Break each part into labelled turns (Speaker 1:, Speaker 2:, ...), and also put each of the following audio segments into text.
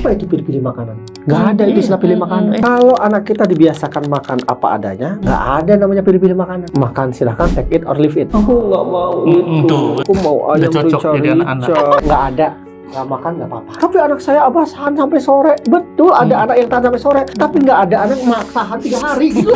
Speaker 1: Apa itu pilih-pilih makanan? Nggak ada itu istilah pilih makanan. Kalau anak kita dibiasakan makan apa adanya, nggak ada namanya pilih-pilih makanan. Makan silahkan, take it or leave it. Aku nggak mau itu. Aku mau ayam rica-rica. Nggak ada. Nggak makan nggak apa-apa. Tapi anak saya Abah tahan sampai sore. Betul, ada anak yang tahan sampai sore. Tapi nggak ada anak yang tahan 3 hari. Gitu.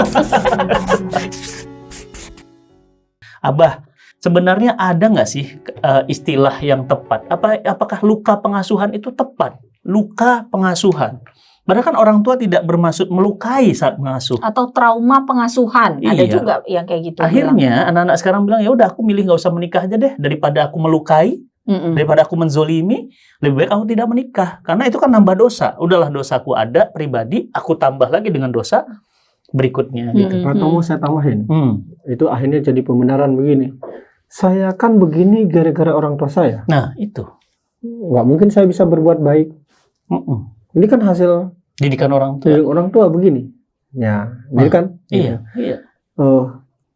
Speaker 2: Abah, sebenarnya ada nggak sih istilah yang tepat? Apakah luka pengasuhan itu tepat? Luka pengasuhan. Padahal kan orang tua tidak bermaksud melukai saat mengasuh.
Speaker 3: Atau trauma pengasuhan. Ada
Speaker 2: Iya.
Speaker 3: juga yang kayak gitu.
Speaker 2: Akhirnya anak-anak sekarang bilang, ya udah aku milih nggak usah menikah aja deh, daripada aku melukai, daripada aku menzolimi, lebih baik aku tidak menikah. Karena itu kan nambah dosa. Udahlah, dosaku ada pribadi, aku tambah lagi dengan dosa berikutnya gitu.
Speaker 1: Atau mau saya tambahin, itu akhirnya jadi pembenaran begini. Saya kan begini gara-gara orang tua saya.
Speaker 2: Nah itu.
Speaker 1: Nggak mungkin saya bisa berbuat baik. Ini kan hasil
Speaker 2: Didikan orang tua.
Speaker 1: didik orang tua begini. Ya, jadi kan.
Speaker 2: Iya.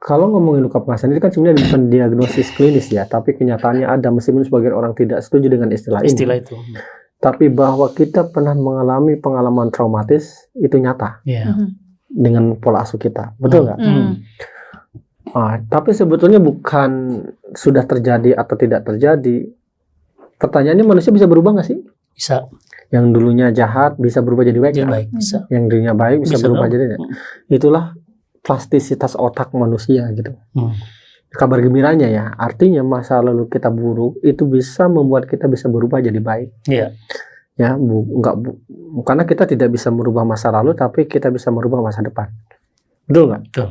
Speaker 1: Kalau ngomongin luka pengasuhan ini kan sebenarnya bukan diagnosis klinis ya, tapi kenyataannya ada meskipun sebagian orang tidak setuju dengan istilah ini.
Speaker 2: Istilah itu.
Speaker 1: Tapi bahwa kita pernah mengalami pengalaman traumatis itu nyata dengan pola asuh kita, betul nggak? Tapi sebetulnya bukan sudah terjadi atau tidak terjadi. Pertanyaannya, manusia bisa berubah nggak sih?
Speaker 2: Bisa.
Speaker 1: Yang dulunya jahat bisa berubah jadi baik.
Speaker 2: Jadi baik, bisa.
Speaker 1: Yang dulunya baik bisa berubah
Speaker 2: dong.
Speaker 1: jadi. Itulah plastisitas otak manusia gitu. Kabar gembiranya ya, artinya masa lalu kita buruk itu bisa membuat kita bisa berubah jadi baik.
Speaker 2: Iya.
Speaker 1: Ya, karena kita tidak bisa merubah masa lalu, tapi kita bisa merubah masa depan. Betul nggak?
Speaker 2: Betul.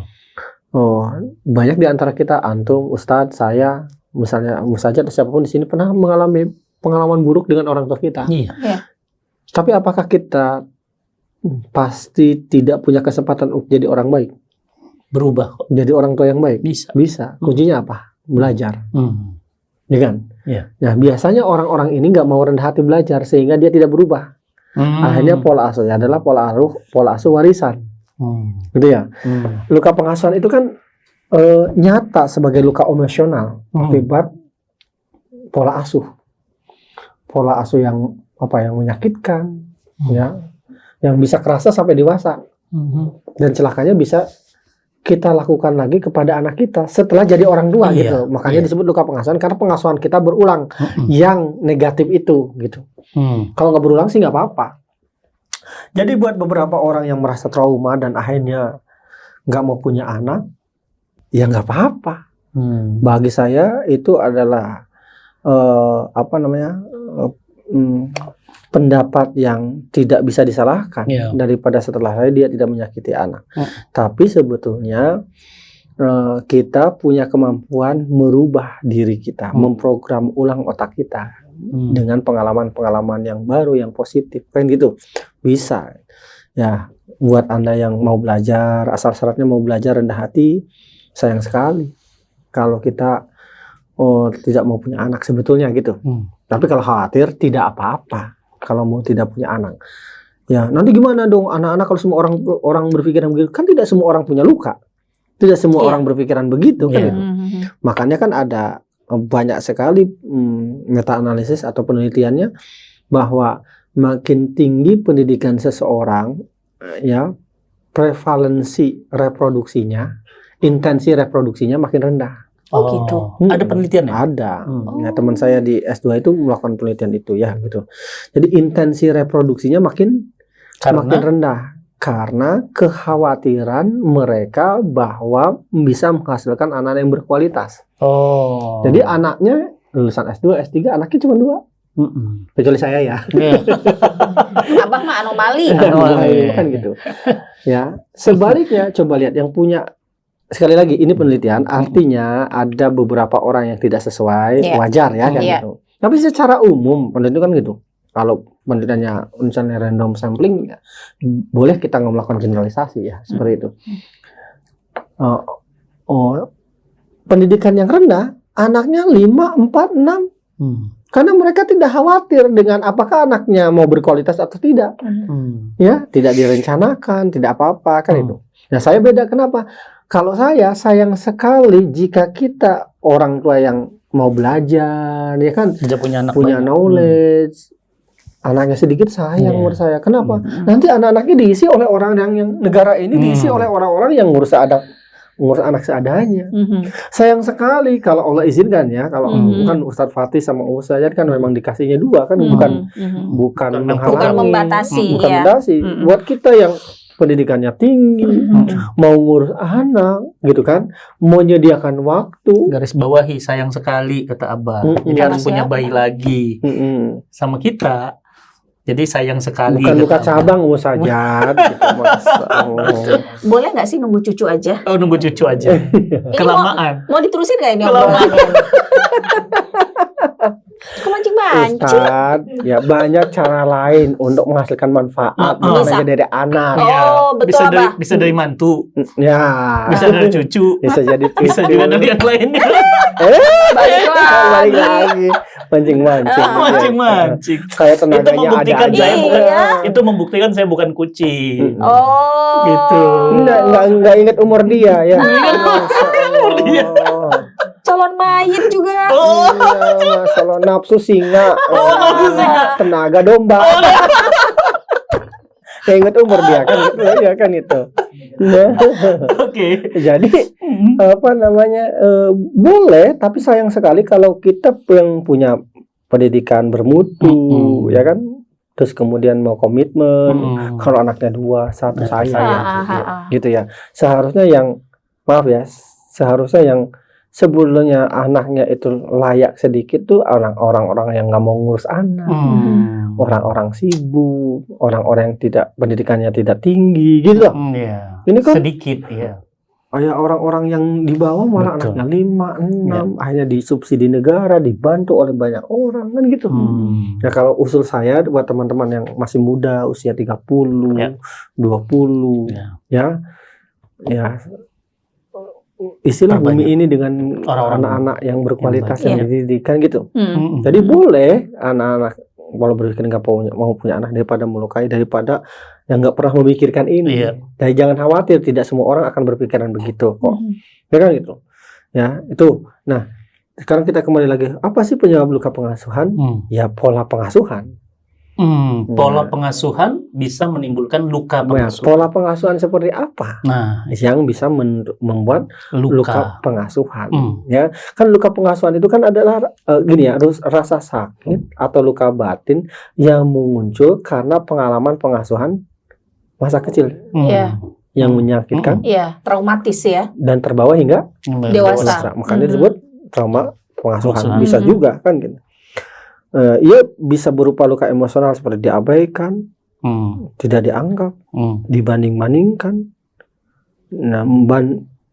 Speaker 1: Banyak di antara kita, antum, ustadz, saya, misalnya, atau siapapun di sini pernah mengalami pengalaman buruk dengan orang tua kita.
Speaker 2: Iya.
Speaker 1: Tapi apakah kita pasti tidak punya kesempatan untuk jadi orang baik?
Speaker 2: Berubah kok.
Speaker 1: Jadi orang tua yang baik?
Speaker 2: Bisa.
Speaker 1: Bisa. Kuncinya apa? Belajar. Ya kan?
Speaker 2: Iya.
Speaker 1: Nah, biasanya orang-orang ini nggak mau rendah hati belajar sehingga dia tidak berubah. Akhirnya pola asuhnya adalah pola asuh warisan. Gitu ya. Luka pengasuhan itu kan nyata sebagai luka emosional akibat pola asuh. Pola asuh yang menyakitkan, ya, yang bisa kerasa sampai dewasa. Dan celakanya bisa kita lakukan lagi kepada anak kita setelah jadi orang tua gitu. Makanya disebut luka pengasuhan karena pengasuhan kita berulang yang negatif itu gitu. Kalau nggak berulang sih nggak apa-apa. Jadi buat beberapa orang yang merasa trauma dan akhirnya nggak mau punya anak, ya nggak apa-apa. Bagi saya itu adalah pendapat yang tidak bisa disalahkan daripada setelah dia tidak menyakiti anak. Tapi sebetulnya kita punya kemampuan merubah diri kita, memprogram ulang otak kita dengan pengalaman-pengalaman yang baru, yang positif, kan gitu. Bisa. Ya, buat Anda yang mau belajar, asal syaratnya mau belajar rendah hati, sayang sekali kalau kita tidak mau punya anak sebetulnya gitu. Tapi kalau khawatir tidak apa-apa kalau mau tidak punya anak. Ya, nanti gimana dong anak-anak kalau semua orang berpikiran begitu? Kan tidak semua orang punya luka. Tidak semua orang berpikiran begitu kan gitu. Makanya kan ada banyak sekali meta-analisis atau penelitiannya bahwa makin tinggi pendidikan seseorang, ya, prevalensi reproduksinya, intensi reproduksinya makin rendah.
Speaker 3: Oh gitu.
Speaker 2: Ada penelitian ya?
Speaker 1: Ada. Ya, teman saya di S2 itu melakukan penelitian itu ya gitu. Jadi intensi reproduksinya makin rendah karena kekhawatiran mereka bahwa bisa menghasilkan anak yang berkualitas. Jadi anaknya lulusan S2, S3 anaknya cuma 2. Kecuali saya ya.
Speaker 3: Abang mah anomali.
Speaker 1: Kan gitu. Ya, sebaliknya coba lihat yang punya. Sekali lagi ini penelitian, artinya ada beberapa orang yang tidak sesuai, wajar ya kan gitu. Tapi secara umum penelitian kan gitu. Kalau penelitiannya misalnya random sampling, ya, boleh kita melakukan generalisasi ya seperti itu. Pendidikan yang rendah, anaknya 5, 4, 6. Karena mereka tidak khawatir dengan apakah anaknya mau berkualitas atau tidak. Ya, tidak direncanakan, tidak apa-apa kan itu. Nah, saya beda kenapa? Kalau saya sayang sekali jika kita orang tua yang mau belajar, ya kan,
Speaker 2: punya anak
Speaker 1: punya knowledge, anaknya sedikit sayang
Speaker 2: Iya.
Speaker 1: menurut saya. Kenapa?
Speaker 3: Mm-mm.
Speaker 1: Nanti anak-anaknya diisi oleh orang yang negara ini diisi oleh orang-orang yang ngurus anak seadanya. Sayang sekali kalau Allah izinkan ya, kalau bukan Ustadz Fatih sama Ustadz kan memang dikasihnya dua kan, bukan menghalangi,
Speaker 3: Bukan membatasi,
Speaker 1: bukan
Speaker 3: ya.
Speaker 1: membatasi. Buat kita yang pendidikannya tinggi, mau ngurus anak gitu kan, mau menyediakan waktu.
Speaker 2: Garis bawahi, sayang sekali kata Abah. Jadi harus
Speaker 3: Sama
Speaker 2: punya
Speaker 3: siapa?
Speaker 2: bayi lagi sama kita. Jadi sayang sekali.
Speaker 1: Bukan buka
Speaker 2: kata Abah.
Speaker 1: cabang musajat gitu, Masa Allah.
Speaker 3: Boleh nggak sih nunggu cucu aja?
Speaker 2: Oh, nunggu cucu aja.
Speaker 3: Ini
Speaker 2: Kelamaan.
Speaker 3: Mau diterusin nggak ini
Speaker 2: Kelamaan.
Speaker 3: obrolannya? Kemancing-mancing.
Speaker 1: Ustadz, ya banyak cara lain untuk menghasilkan manfaat bukan
Speaker 3: Bisa.
Speaker 1: hanya dari anak.
Speaker 3: Oh,
Speaker 2: Iya.
Speaker 3: betul, Abah.
Speaker 2: Bisa dari mantu,
Speaker 1: Ya,
Speaker 2: bisa dari cucu,
Speaker 1: bisa jadi
Speaker 2: bisa juga dari yang lainnya.
Speaker 3: Balik
Speaker 1: balik lagi mancing-mancing.
Speaker 2: Mancing-mancing.
Speaker 1: Kayak
Speaker 2: Itu
Speaker 1: tenaganya
Speaker 2: membuktikan
Speaker 1: ada
Speaker 2: saya
Speaker 1: aja.
Speaker 2: bukan.
Speaker 3: Iya.
Speaker 2: Itu membuktikan saya bukan kucing.
Speaker 3: Oh.
Speaker 2: Gitu.
Speaker 1: Enggak ingat umur dia ya.
Speaker 2: Umur dia.
Speaker 3: Calon mayit juga.
Speaker 2: Oh,
Speaker 1: Iya, masalah nafsu singa.
Speaker 2: nafsu singa.
Speaker 1: Tenaga domba. Nggak ingat umur dia kan gitu ya kan itu. Nah,
Speaker 2: oke.
Speaker 1: jadi apa namanya boleh, tapi sayang sekali kalau kita yang punya pendidikan bermutu, ya kan, terus kemudian mau komitmen, kalau anaknya 2, 1 saya, gitu ya. Seharusnya yang seharusnya yang sebelumnya anaknya itu layak sedikit tuh orang-orang yang nggak mau ngurus anak, orang-orang sibuk, orang-orang yang tidak pendidikannya tidak tinggi, gitu loh.
Speaker 2: Iya.
Speaker 1: Ini kan
Speaker 2: Sedikit, ya.
Speaker 1: kayak orang-orang yang di bawah malah
Speaker 2: Betul.
Speaker 1: anaknya 5, 6, akhirnya disubsidi negara, dibantu oleh banyak orang kan gitu. Ya kalau usul saya buat teman-teman yang masih muda, usia 30,
Speaker 2: Ya.
Speaker 1: 20,
Speaker 2: Ya.
Speaker 1: ya istilah
Speaker 2: Perbanyak.
Speaker 1: bumi ini dengan
Speaker 2: Orang-orang
Speaker 1: anak-anak yang berkualitas
Speaker 3: yang
Speaker 1: yang dididikan gitu.
Speaker 3: Hmm.
Speaker 1: Jadi boleh anak-anak kalau berpikir nggak mau punya anak daripada melukai, daripada yang nggak pernah memikirkan ini.
Speaker 2: Iya.
Speaker 1: Dan jangan khawatir, tidak semua orang akan berpikiran begitu kok. Ya kan gitu. Ya itu. Nah sekarang kita kembali lagi. Apa sih penyebab luka pengasuhan? Ya pola pengasuhan.
Speaker 2: Pola pengasuhan bisa menimbulkan luka
Speaker 1: Nah,
Speaker 2: pengasuhan.
Speaker 1: pola pengasuhan seperti apa
Speaker 2: Nah,
Speaker 1: yang bisa membuat luka
Speaker 2: luka.
Speaker 1: pengasuhan? Ya, kan luka pengasuhan itu kan adalah gini ya, rasa sakit atau luka batin yang muncul karena pengalaman pengasuhan masa kecil
Speaker 3: Iya.
Speaker 1: yang menyakitkan
Speaker 3: Iya, traumatis ya.
Speaker 1: dan terbawa hingga
Speaker 3: Dewasa.
Speaker 1: Makanya disebut trauma pengasuhan.
Speaker 2: Pengasuhan.
Speaker 1: Bisa juga kan gitu. Ia bisa berupa luka emosional seperti diabaikan, tidak dianggap, dibanding-bandingkan. Nah,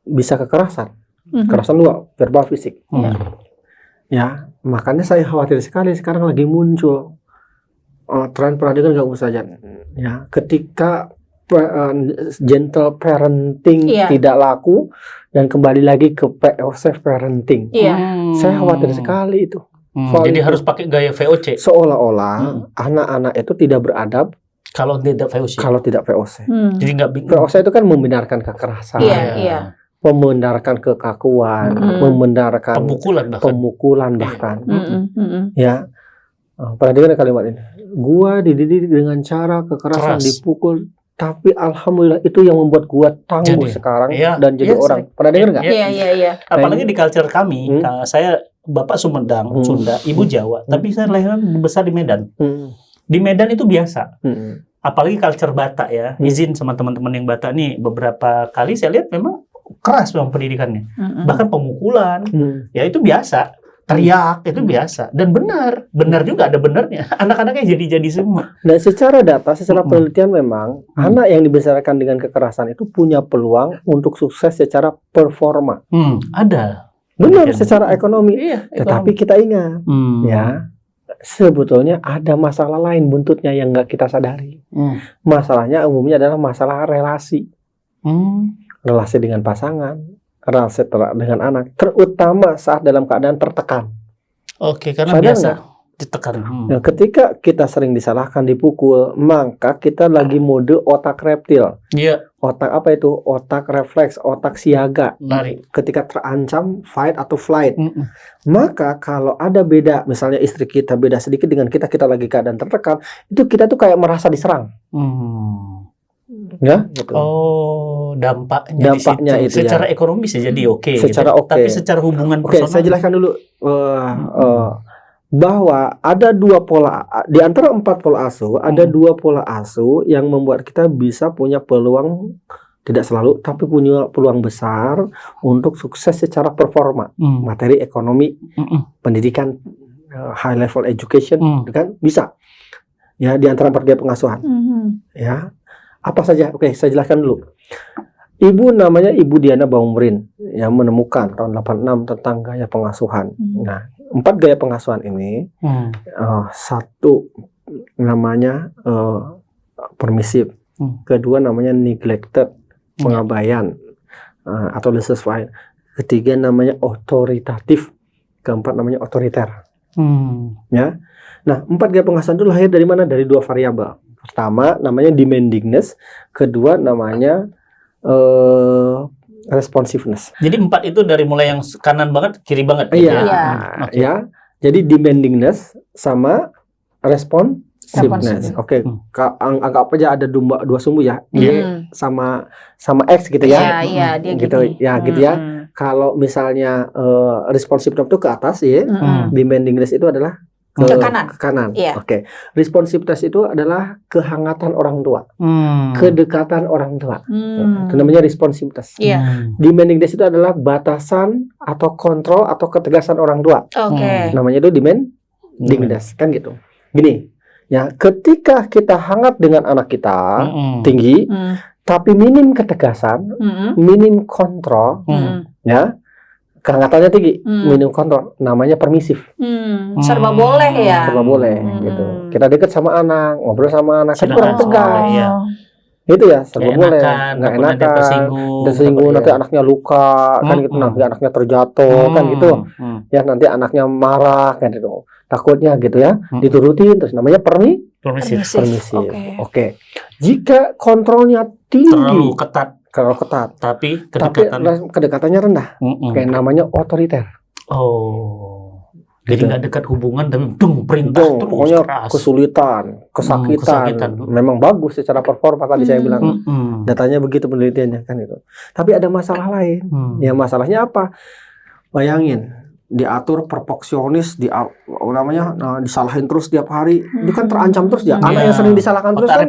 Speaker 1: bisa kekerasan. Kekerasan dua, verbal, fisik. Ya, makanya saya khawatir sekali sekarang lagi muncul tren peradilan nggak usah ya, ketika gentle parenting tidak laku dan kembali lagi ke POC parenting. Saya khawatir sekali itu.
Speaker 2: Jadi harus pakai gaya VOC.
Speaker 1: Seolah-olah anak-anak itu tidak beradab
Speaker 2: kalau tidak VOC.
Speaker 1: kalau tidak VOC.
Speaker 2: Jadi nggak
Speaker 1: VOC itu kan membenarkan kekerasan,
Speaker 3: Iya.
Speaker 1: membenarkan kekakuan, membenarkan pemukulan bahkan. Ya, pernah dengar kalimat ini? Gua dididik dengan cara kekerasan, dipukul, tapi alhamdulillah itu yang membuat gua tangguh sekarang dan jadi orang. Pernah dengar nggak?
Speaker 3: Iya.
Speaker 2: Apalagi di culture kami, saya Bapak Sumedang, Sunda, Ibu Jawa, tapi saya lahir besar di Medan. Di Medan itu biasa. Apalagi culture Batak ya. Izin sama teman-teman yang Batak nih, beberapa kali saya lihat memang keras memang pendidikannya. Bahkan pemukulan, ya itu biasa. Teriak itu biasa dan benar juga ada benernya. Anak-anaknya jadi semua.
Speaker 1: Dan secara data, secara penelitian memang anak yang dibesarkan dengan kekerasan itu punya peluang untuk sukses secara performa.
Speaker 2: Ada.
Speaker 1: Benar, secara ekonomi.
Speaker 2: Iya,
Speaker 1: Tetapi kita ingat, ya sebetulnya ada masalah lain buntutnya yang nggak kita sadari. Masalahnya umumnya adalah masalah relasi, relasi dengan pasangan, relasi dengan anak, terutama saat dalam keadaan tertekan.
Speaker 2: Oke, karena biasa Ditekan.
Speaker 1: Nah, ketika kita sering disalahkan, dipukul, maka kita lagi mode otak reptil.
Speaker 2: Iya.
Speaker 1: Otak apa itu? Otak refleks, otak siaga.
Speaker 2: Lari.
Speaker 1: Ketika terancam, fight atau flight. Maka kalau ada beda, misalnya istri kita beda sedikit dengan kita lagi keadaan tertekan, itu kita tuh kayak merasa diserang. Ya, gitu.
Speaker 2: Oh, dampaknya di situ.
Speaker 1: itu
Speaker 2: secara
Speaker 1: ya.
Speaker 2: ekonomis ya jadi oke.
Speaker 1: Secara
Speaker 2: gitu.
Speaker 1: oke.
Speaker 2: Tapi secara hubungan personal.
Speaker 1: Saya jelaskan dulu bahwa ada dua pola di antara 4 pola asuh, ada 2 pola asuh yang membuat kita bisa punya peluang, tidak selalu, tapi punya peluang besar untuk sukses secara performa, materi, ekonomi, pendidikan, high level education, kan bisa. Ya, di antara 4 gaya pengasuhan. Ya. Apa saja? Oke, saya jelaskan dulu. Ibu namanya Ibu Diana Baumrin yang menemukan tahun 86 tentang gaya pengasuhan. Nah, 4 gaya pengasuhan ini, satu namanya permissive, kedua namanya neglected, pengabaian atau laissez-faire, ketiga namanya otoritatif, keempat namanya otoriter. Ya, nah 4 gaya pengasuhan itu lahir dari mana? Dari 2 variabel. Pertama namanya demandingness, kedua namanya responsiveness.
Speaker 2: Jadi 4 itu dari mulai yang kanan banget, kiri banget.
Speaker 1: Iya,
Speaker 2: Okay.
Speaker 1: ya. Jadi demandingness sama responsiveness. Oke, anggap aja ada 2 sumbu ya, Y sama X gitu ya.
Speaker 3: Iya, dia
Speaker 1: gitu
Speaker 3: gini.
Speaker 1: ya, gitu ya. Kalau misalnya responsiveness itu ke atas ya, demandingness itu adalah ke kanan.
Speaker 3: Iya.
Speaker 1: Oke. Responsiveness itu adalah kehangatan orang tua, kedekatan orang tua. Itu namanya responsiveness. Demandingness itu adalah batasan atau kontrol atau ketegasan orang tua. Namanya itu demandingness, kan gitu. Gini, ya, ketika kita hangat dengan anak kita, tinggi, tapi minim ketegasan, minim kontrol, ya. Kehangatannya tinggi, minim kontrol, namanya permisif.
Speaker 3: Serba boleh ya.
Speaker 1: Serba boleh, gitu. Kita deket sama anak, ngobrol sama anak, kan kurang tegas. Itu ya, serba boleh, nggak enakan, tersinggung, nanti anaknya luka, kan gitu, nanti anaknya terjatuh, kan gitu. Ya, nanti anaknya marah, kan gitu. Takutnya gitu ya, diturutin, terus namanya permisif. Oke. Jika kontrolnya tinggi, terlalu ketat, tapi kedekatannya rendah, kayak namanya otoriter.
Speaker 2: Jadi nggak dekat hubungan dan perintah terus
Speaker 1: pokoknya
Speaker 2: keras.
Speaker 1: Kesulitan, kesakitan. Memang bagus secara performa tadi saya bilang. Datanya begitu, penelitiannya kan itu. Tapi ada masalah lain. Ya, masalahnya apa? Bayangin, diatur perfeksionis, disalahin terus tiap hari, itu kan terancam terus ya. Anak yang sering disalahkan terus kan,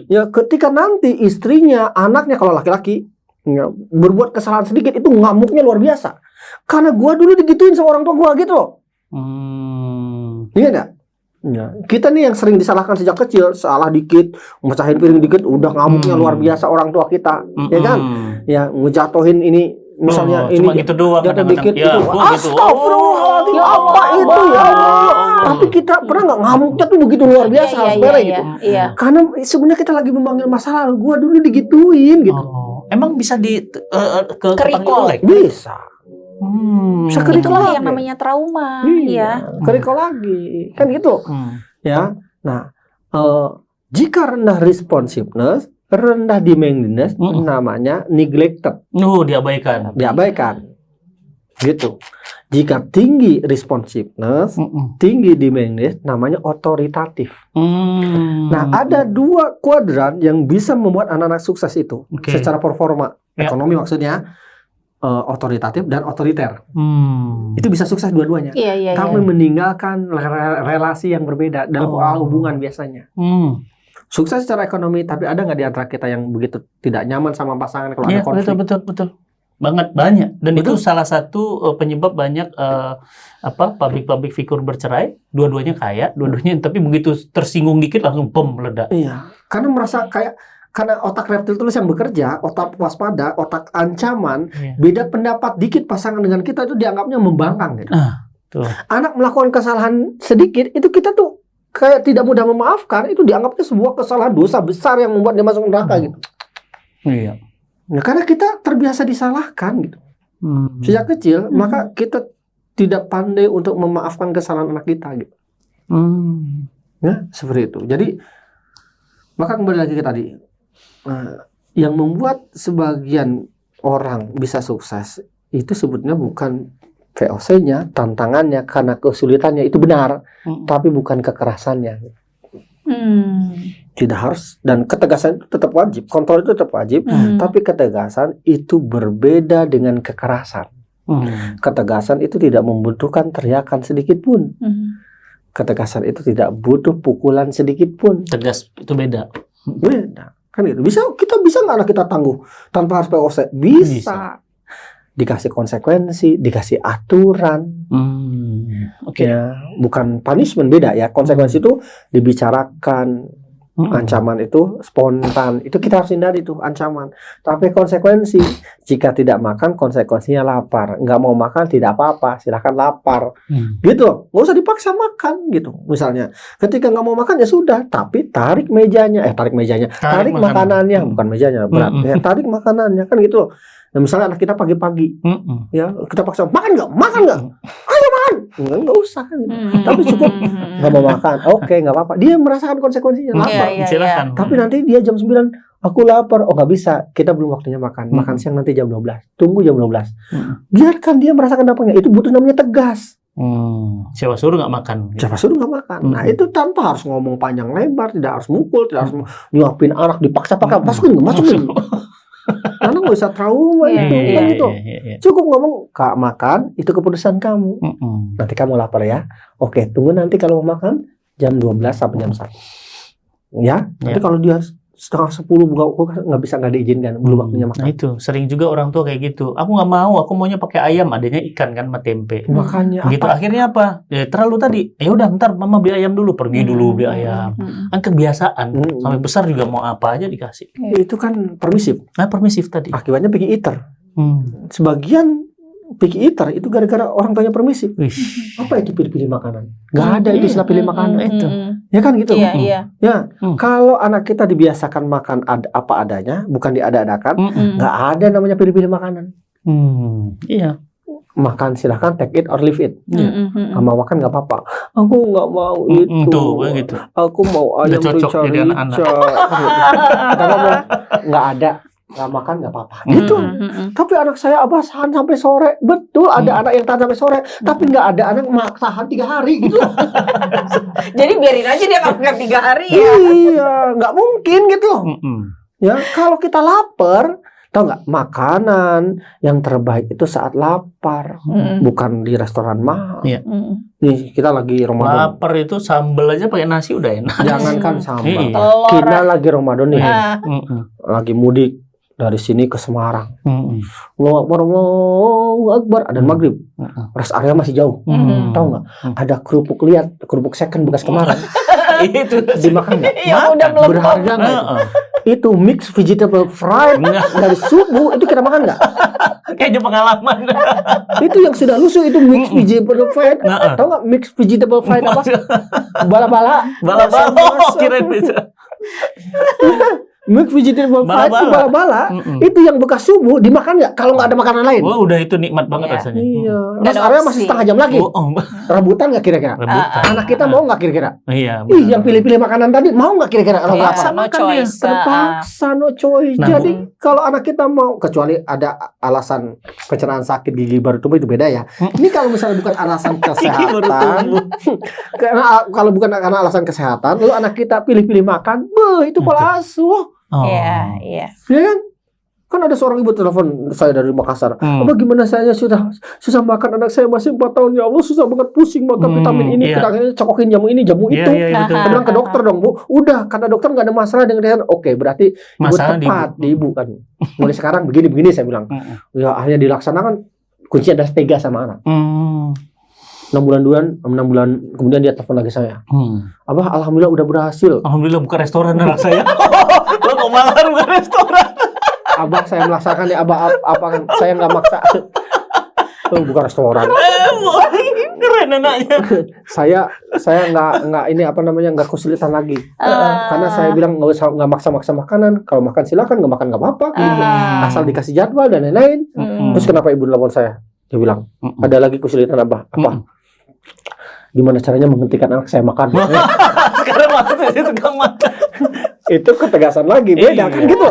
Speaker 1: ya, ketika nanti istrinya, anaknya kalau laki-laki ya, berbuat kesalahan sedikit, itu ngamuknya luar biasa. Karena gua dulu digituin sama orang tua gua gitu loh. Iya enggak? Ya. Kita nih yang sering disalahkan sejak kecil, salah dikit, mecahin piring dikit, udah ngamuknya luar biasa orang tua kita, ya kan? Ya, ngejatuhin ini. Misalnya ini
Speaker 2: cuma gitu doang,
Speaker 1: jatuh dikit
Speaker 2: ya,
Speaker 1: itu, astagfirullahaladzim, apa itu ya Allah. Tapi kita pernah nggak ngamuknya tuh begitu luar biasa, gitu. Karena sebenarnya kita lagi memanggil masa lalu, gua dulu digituin gitu.
Speaker 2: Emang bisa ke
Speaker 3: recall?
Speaker 1: Bisa. Bisa
Speaker 3: Itulah yang namanya trauma.
Speaker 1: Recall lagi, kan gitu. Ya, nah, jika rendah responsiveness, rendah demandingness, namanya neglected. Diabaikan. Gitu. Jika tinggi responsiveness, tinggi demandingness, namanya otoritatif. Nah, ada 2 kuadran yang bisa membuat anak-anak sukses itu secara performa ekonomi, maksudnya otoritatif dan otoriter. Itu bisa sukses dua-duanya. Tapi meninggalkan relasi yang berbeda dalam hubungan biasanya. Sukses secara ekonomi, tapi ada nggak di antara kita yang begitu tidak nyaman sama pasangan kalau ada konflik?
Speaker 2: Betul. Banyak. Dan itu salah satu penyebab banyak public figure bercerai. Dua-duanya kaya, tapi begitu tersinggung dikit langsung meledak.
Speaker 1: Iya, karena merasa karena otak reptil terus yang bekerja, otak waspada, otak ancaman, beda pendapat dikit pasangan dengan kita itu dianggapnya membangkang gitu. Anak melakukan kesalahan sedikit, itu kita tuh kayak tidak mudah memaafkan, itu dianggapnya sebuah kesalahan dosa besar yang membuat dia masuk neraka gitu.
Speaker 2: Iya.
Speaker 1: Nah, karena kita terbiasa disalahkan gitu. Sejak kecil, maka kita tidak pandai untuk memaafkan kesalahan anak kita gitu. Ya, seperti itu. Jadi maka kembali lagi ke tadi, yang membuat sebagian orang bisa sukses itu sebetulnya bukan VOC-nya, tantangannya, karena kesulitannya itu benar, tapi bukan kekerasannya. Tidak harus, dan ketegasan itu tetap wajib, kontrol itu tetap wajib, tapi ketegasan itu berbeda dengan kekerasan. Ketegasan itu tidak membutuhkan teriakan sedikit pun. Ketegasan itu tidak butuh pukulan sedikit pun.
Speaker 2: Tegas itu beda.
Speaker 1: Beda, kan gitu. Kita bisa nggak anak kita tangguh tanpa harus POC? Bisa. Dikasih konsekuensi, dikasih aturan. Ya, bukan punishment, beda ya. Konsekuensi itu dibicarakan, ancaman itu spontan. Itu kita harus hindari tuh ancaman. Tapi konsekuensi, jika tidak makan konsekuensinya lapar. Nggak mau makan tidak apa-apa, silahkan lapar. Gitu loh, nggak usah dipaksa makan gitu. Misalnya, ketika nggak mau makan ya sudah, tapi tarik makanannya, bukan mejanya berat. Ya, tarik makanannya kan gitu loh. Nah, misalnya anak kita pagi-pagi, ya kita paksa makan nggak, ayo makan, nggak usah kan, gitu. Tapi cukup nggak mau makan, oke nggak apa-apa, dia merasakan konsekuensinya lapar,
Speaker 2: silakan.
Speaker 1: Tapi nanti dia jam 9, aku lapar, oh nggak bisa, kita belum waktunya makan siang nanti jam 12, tunggu jam 12, biarkan dia merasakan dampaknya, itu butuh namanya tegas.
Speaker 2: Siapa suruh nggak makan?
Speaker 1: Siapa suruh nggak makan? Nah itu tanpa harus ngomong panjang lebar, tidak harus mukul, tidak harus nyuapin anak, dipaksa-paksa, masukin. Karena nggak usah trauma gitu. Cukup ngomong, Kak makan, itu keputusan kamu. Nanti kamu lapar ya. Oke, tunggu nanti kalau mau makan jam 12 sampai jam 1. Ya, nanti kalau dia setengah 10 buka kulkas nggak diizinkan, belum waktunya makan.
Speaker 2: Nah itu sering juga orang tua kayak gitu. Aku nggak mau, aku maunya pakai ayam, adanya ikan kan sama tempe.
Speaker 1: Makanya
Speaker 2: gitu
Speaker 1: apa?
Speaker 2: Akhirnya apa? Ya, terlalu tadi. Ya udah, bentar mama beli ayam dulu, pergi dulu beli ayam. Kan kebiasaan. Sampai besar juga mau apa aja dikasih.
Speaker 1: Itu kan permisif.
Speaker 2: Nah permisif tadi.
Speaker 1: Akibatnya picky eater. Sebagian picky eater itu gara-gara orang tuanya permisif. Apa itu pilih-pilih makanan? Nggak ada itu istilah pilih makanan itu. Ya kan gitu.
Speaker 3: Iya.
Speaker 1: Ya, kalau anak kita dibiasakan makan apa adanya, bukan diada-adakan, nggak ada namanya pilih-pilih makanan.
Speaker 2: Iya.
Speaker 1: Makan silahkan, take it or leave it. Nggak mau makan nggak apa-apa. Aku nggak mau itu.
Speaker 2: Gitu.
Speaker 1: Aku mau ayam rica-rica. Nggak ada. Nggak makan nggak apa-apa. Gitu. Tapi anak saya abah tahan sampai sore. Betul, ada anak yang tahan sampai sore. Tapi nggak ada anak tahan 3 hari gitu.
Speaker 3: Jadi biarin aja dia makan 3 hari ya.
Speaker 1: Iya, nggak mungkin gitu. Ya, kalau kita lapar, tahu nggak, makanan yang terbaik itu saat lapar, bukan di restoran mahal. Nih kita lagi Ramadan.
Speaker 2: Lapar itu sambal aja pakai nasi udah enak.
Speaker 1: Jangankan sambal. Kita lagi Ramadan nih, lagi mudik dari sini ke Semarang. Allahu Akbar, ada maghrib. Rest area masih jauh. Tahu nggak? Ada kerupuk liat, kerupuk second bekas kemarin.
Speaker 2: Itu
Speaker 1: dimakan nggak?
Speaker 3: Yang udah melempem.
Speaker 1: Berharga nggak? Itu mix vegetable fried dari subuh, itu kita makan nggak?
Speaker 2: Kayaknya pengalaman.
Speaker 1: Itu yang sudah lusuh itu mix vegetable fried. Tahu nggak mix vegetable fried apa? Bala-bala.
Speaker 2: Oh, kirain bisa.
Speaker 1: Mix vegetable fried itu bala-bala. Itu yang bekas subuh dimakan nggak? Kalau nggak ada makanan lain.
Speaker 2: Wah, udah itu nikmat banget rasanya.
Speaker 1: Iya. Rest area masih setengah jam lagi. Rebutan nggak kira-kira? Anak kita mau nggak kira-kira?
Speaker 2: Iya.
Speaker 1: Yang pilih-pilih makanan tadi mau nggak kira-kira? Kalau
Speaker 3: Terpaksa, no choice.
Speaker 1: Terpaksa, no choice. Jadi kalau anak kita mau, kecuali ada alasan pencernaan sakit gigi baru tumbuh, itu beda ya. Ini kalau misalnya bukan alasan kesehatan, kalau bukan karena alasan kesehatan, lalu anak kita pilih-pilih makan, itu pola asuh.
Speaker 3: Iya.
Speaker 1: Ya kan? Kan ada seorang ibu telepon saya dari Makassar. Apa gimana saya susah makan, anak saya masih 4 tahun, ya Allah susah banget, pusing makan vitamin ini, kita akhirnya cokokin jamu ini, jamu itu. Saya bilang ke dokter dong, Bu. Udah, kata dokter nggak ada masalah dengan dia. Oke, berarti ibu tepat di ibu kan. Mulai sekarang begini saya bilang. Ya akhirnya dilaksanakan, kuncinya adalah tega sama anak. 6 bulan kemudian dia telepon lagi saya. Abah, alhamdulillah udah berhasil.
Speaker 2: Alhamdulillah buka restoran anak saya. Lo kok malah buka restoran?
Speaker 1: Abah, saya melaksanakan ya, Abah apa saya nggak maksa. Buka restoran.
Speaker 2: Keren anaknya.
Speaker 1: saya nggak ini apa namanya, nggak kesulitan lagi. Karena saya bilang nggak maksa makanan. Kalau makan silakan, nggak makan nggak apa-apa. Asal dikasih jadwal dan lain-lain. Terus kenapa ibu telepon saya? Dia bilang ada lagi kesulitan Abah. Apa? gimana caranya menghentikan anak saya makan.
Speaker 2: Sekarang maksudnya itu tukang makan.
Speaker 1: Itu ketegasan lagi, beda kan gitu.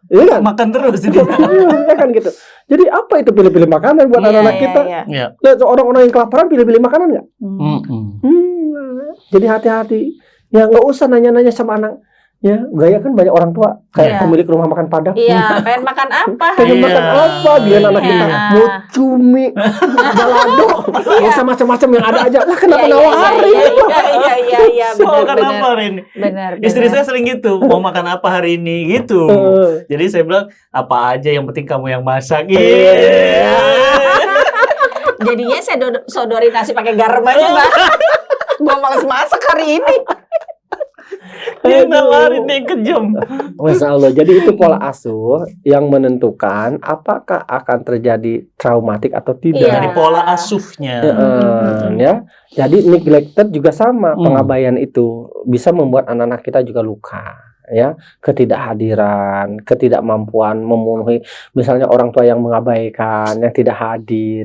Speaker 1: Iya kan?
Speaker 2: Makan terus ini.
Speaker 1: Iya kan gitu. Jadi apa itu pilih-pilih makanan buat anak-anak kita?
Speaker 2: Iya.
Speaker 1: Lihat orang-orang yang kelaparan pilih-pilih makanan nggak? Jadi hati-hati. Ya nggak usah nanya-nanya sama anak. Ya, gaya kan banyak orang tua kayak pemilik rumah makan Padang.
Speaker 3: Iya, pengen makan apa?
Speaker 1: Pengen makan apa? Dia anak kita mau cumi, balado, mau sama macam-macam yang ada aja. Lah kenapa nawarin?
Speaker 3: Iya, benar.
Speaker 2: Istri saya sering gitu, mau makan apa hari ini gitu. Jadi saya bilang apa aja yang penting kamu yang masak.
Speaker 3: Jadinya saya sodorin nasi pakai garam aja, Mbak. Gua malas masak hari ini.
Speaker 2: Dia nawarin nih kejam.
Speaker 1: Masya Allah. Jadi itu pola asuh yang menentukan apakah akan terjadi traumatik atau tidak.
Speaker 2: Dari pola asuhnya.
Speaker 1: Ya. Jadi neglected juga sama. Pengabaian itu bisa membuat anak-anak kita juga luka. Ya, ketidakhadiran, ketidakmampuan memenuhi, misalnya orang tua yang mengabaikan, yang tidak hadir.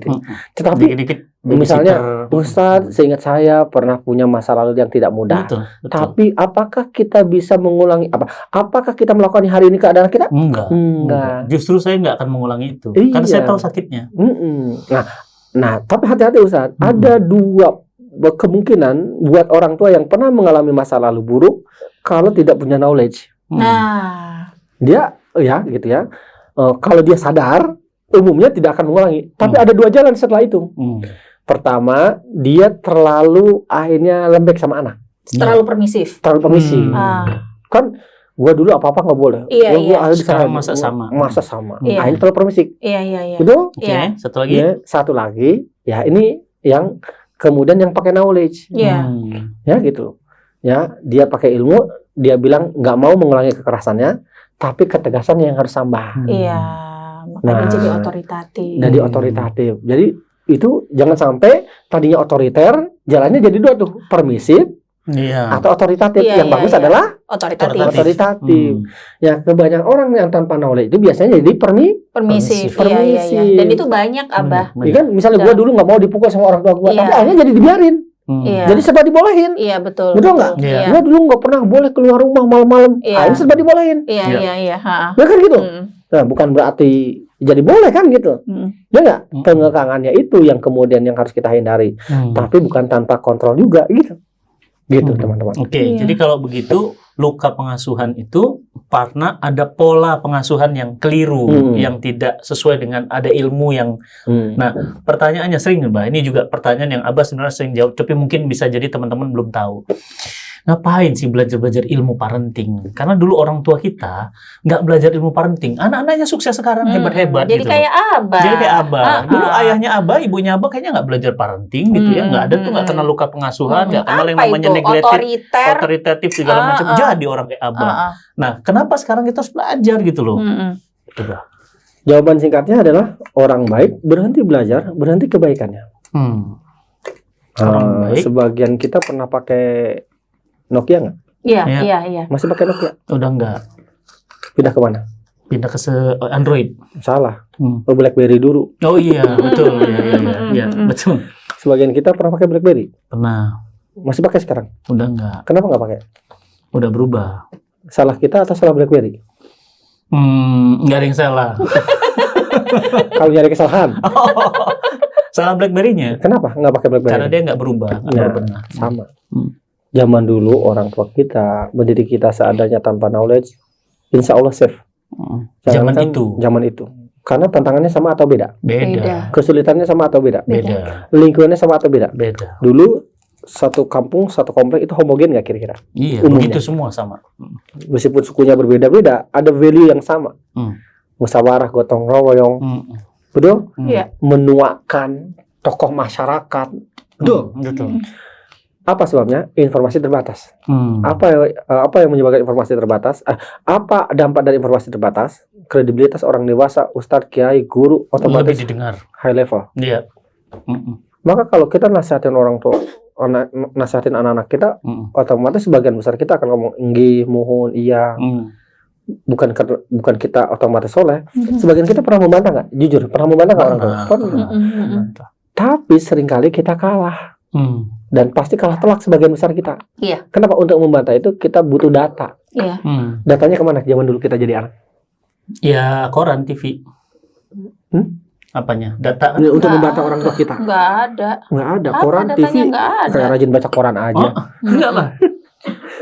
Speaker 1: Tetapi
Speaker 2: dikit-dikit
Speaker 1: misalnya Ustadz, seingat saya pernah punya masa lalu yang tidak mudah.
Speaker 2: Betul.
Speaker 1: Tapi apakah kita bisa mengulangi apakah kita melakukan hari ini ke anak kita?
Speaker 2: Enggak. Justru saya enggak akan mengulangi itu. Karena saya tahu sakitnya.
Speaker 1: Nah, tapi hati-hati Ustadz. Ada dua kemungkinan buat orang tua yang pernah mengalami masa lalu buruk kalau tidak punya knowledge. Dia gitu ya. Kalau dia sadar, umumnya tidak akan mengulangi. Tapi ada dua jalan setelah itu. Pertama, dia terlalu akhirnya lembek sama anak.
Speaker 3: Terlalu permisif.
Speaker 1: Kan gua dulu apa-apa nggak boleh.
Speaker 3: Iya.
Speaker 2: Sekarang masa sama.
Speaker 1: Akhirnya terlalu permisif.
Speaker 3: Iya.
Speaker 1: Betul?
Speaker 2: Satu lagi.
Speaker 1: Satu lagi, ya ini yang kemudian yang pakai knowledge. Ya gitu. Ya, dia pakai ilmu, dia bilang nggak mau mengulangi kekerasannya, tapi ketegasan yang harus tambah.
Speaker 3: Iya, makanya jadi otoritatif.
Speaker 1: Jadi otoritatif. Jadi itu jangan sampai tadinya otoriter, jalannya jadi dua tuh, permisif atau otoritatif. Yang bagus adalah otoritatif. Ya, kebanyakan orang yang tanpa knowledge itu biasanya jadi permisif.
Speaker 3: Iya. Dan itu banyak, Abah.
Speaker 1: Ya kan, misalnya gua dulu nggak mau dipukul sama orang tua gua, tapi akhirnya jadi dibiarin. Jadi serba dibolehin.
Speaker 3: Iya, betul.
Speaker 1: Betul nggak? Gua dulu nggak pernah boleh keluar rumah malam-malam. Akhirnya serba dibolehin.
Speaker 3: Iya.
Speaker 1: Ya kan gitu. Nah, bukan berarti jadi boleh kan gitu. Ya nggak? Pengekangannya itu yang kemudian yang harus kita hindari. Tapi bukan tanpa kontrol juga gitu. Gitu teman-teman.
Speaker 2: Oke, jadi kalau begitu luka pengasuhan itu karena ada pola pengasuhan yang keliru, yang tidak sesuai dengan ada ilmu yang. Nah, pertanyaannya sering Mbak, ini juga pertanyaan yang Abah sebenarnya sering jawab, tapi mungkin bisa jadi teman-teman belum tahu. Ngapain sih belajar ilmu parenting? Karena dulu orang tua kita nggak belajar ilmu parenting. Anak-anaknya sukses sekarang, hebat-hebat
Speaker 3: jadi
Speaker 2: gitu.
Speaker 3: Kayak Abah.
Speaker 2: Jadi kayak Abah. Dulu ayahnya Abah, ibunya Abah kayaknya nggak belajar parenting gitu ya. Nggak ada tuh, nggak kenal luka pengasuhan, nggak kenal yang namanya otoritatif segala macam. Jadi orang kayak Abah. Nah, kenapa sekarang kita harus belajar gitu loh? Coba.
Speaker 1: Jawaban singkatnya adalah orang baik berhenti belajar, berhenti kebaikannya.
Speaker 2: Orang baik.
Speaker 1: Sebagian kita pernah pakai Nokia nggak?
Speaker 3: Iya.
Speaker 1: Masih pakai Nokia?
Speaker 2: Udah nggak.
Speaker 1: Pindah ke mana?
Speaker 2: Pindah ke Android.
Speaker 1: Salah. BlackBerry dulu.
Speaker 2: Oh iya, betul. Iya, betul.
Speaker 1: Sebagian kita pernah pakai BlackBerry?
Speaker 2: Pernah.
Speaker 1: Masih pakai sekarang?
Speaker 2: Udah nggak.
Speaker 1: Kenapa nggak pakai?
Speaker 2: Udah berubah.
Speaker 1: Salah kita atau salah BlackBerry?
Speaker 2: Nggak ada yang salah.
Speaker 1: Kalau nyari kesalahan?
Speaker 2: Salah BlackBerry-nya.
Speaker 1: Kenapa nggak pakai BlackBerry?
Speaker 2: Karena dia nggak berubah. Benar.
Speaker 1: Sama. Zaman dulu orang tua kita, mendidik kita seadanya tanpa knowledge, insya Allah safe.
Speaker 2: Zaman itu.
Speaker 1: Karena tantangannya sama atau beda?
Speaker 2: Beda.
Speaker 1: Kesulitannya sama atau beda?
Speaker 2: Beda.
Speaker 1: Lingkungannya sama atau beda?
Speaker 2: Beda.
Speaker 1: Dulu satu kampung, satu komplek itu homogen nggak kira-kira?
Speaker 2: Iya, begitu semua sama.
Speaker 1: Meskipun sukunya berbeda-beda, ada value yang sama. Musyawarah, gotong royong. Betul? Menuakan tokoh masyarakat.
Speaker 2: Betul.
Speaker 1: Apa sebabnya? Informasi terbatas. Apa yang menyebabkan informasi terbatas? Apa dampak dari informasi terbatas? Kredibilitas orang dewasa, ustadz, kiai, guru, otomatis
Speaker 2: lebih didengar.
Speaker 1: High level.
Speaker 2: Iya.
Speaker 1: Maka kalau kita nasihatin orang tua, nasihatin anak-anak kita, otomatis sebagian besar kita akan ngomong nggih, mohon, iya. Bukan kita otomatis soleh. Sebagian kita pernah membantah nggak? Jujur, pernah membantah nggak orang tua? Pernah. Tapi seringkali kita kalah. Dan pasti kalah telak sebagian besar kita.
Speaker 3: Iya.
Speaker 1: Kenapa? Untuk membantah itu kita butuh data.
Speaker 3: Iya.
Speaker 1: Datanya kemana? Zaman dulu kita jadi anak.
Speaker 2: Ya, koran, TV. Apanya? Data kan?
Speaker 1: Ya, untuk membantah orang tua kita.
Speaker 3: Nggak ada.
Speaker 1: Nggak ada.
Speaker 3: Apa
Speaker 1: Koran,
Speaker 3: datanya?
Speaker 1: TV.
Speaker 3: Nggak ada.
Speaker 1: Kayak rajin baca koran aja.
Speaker 2: Enggak lah.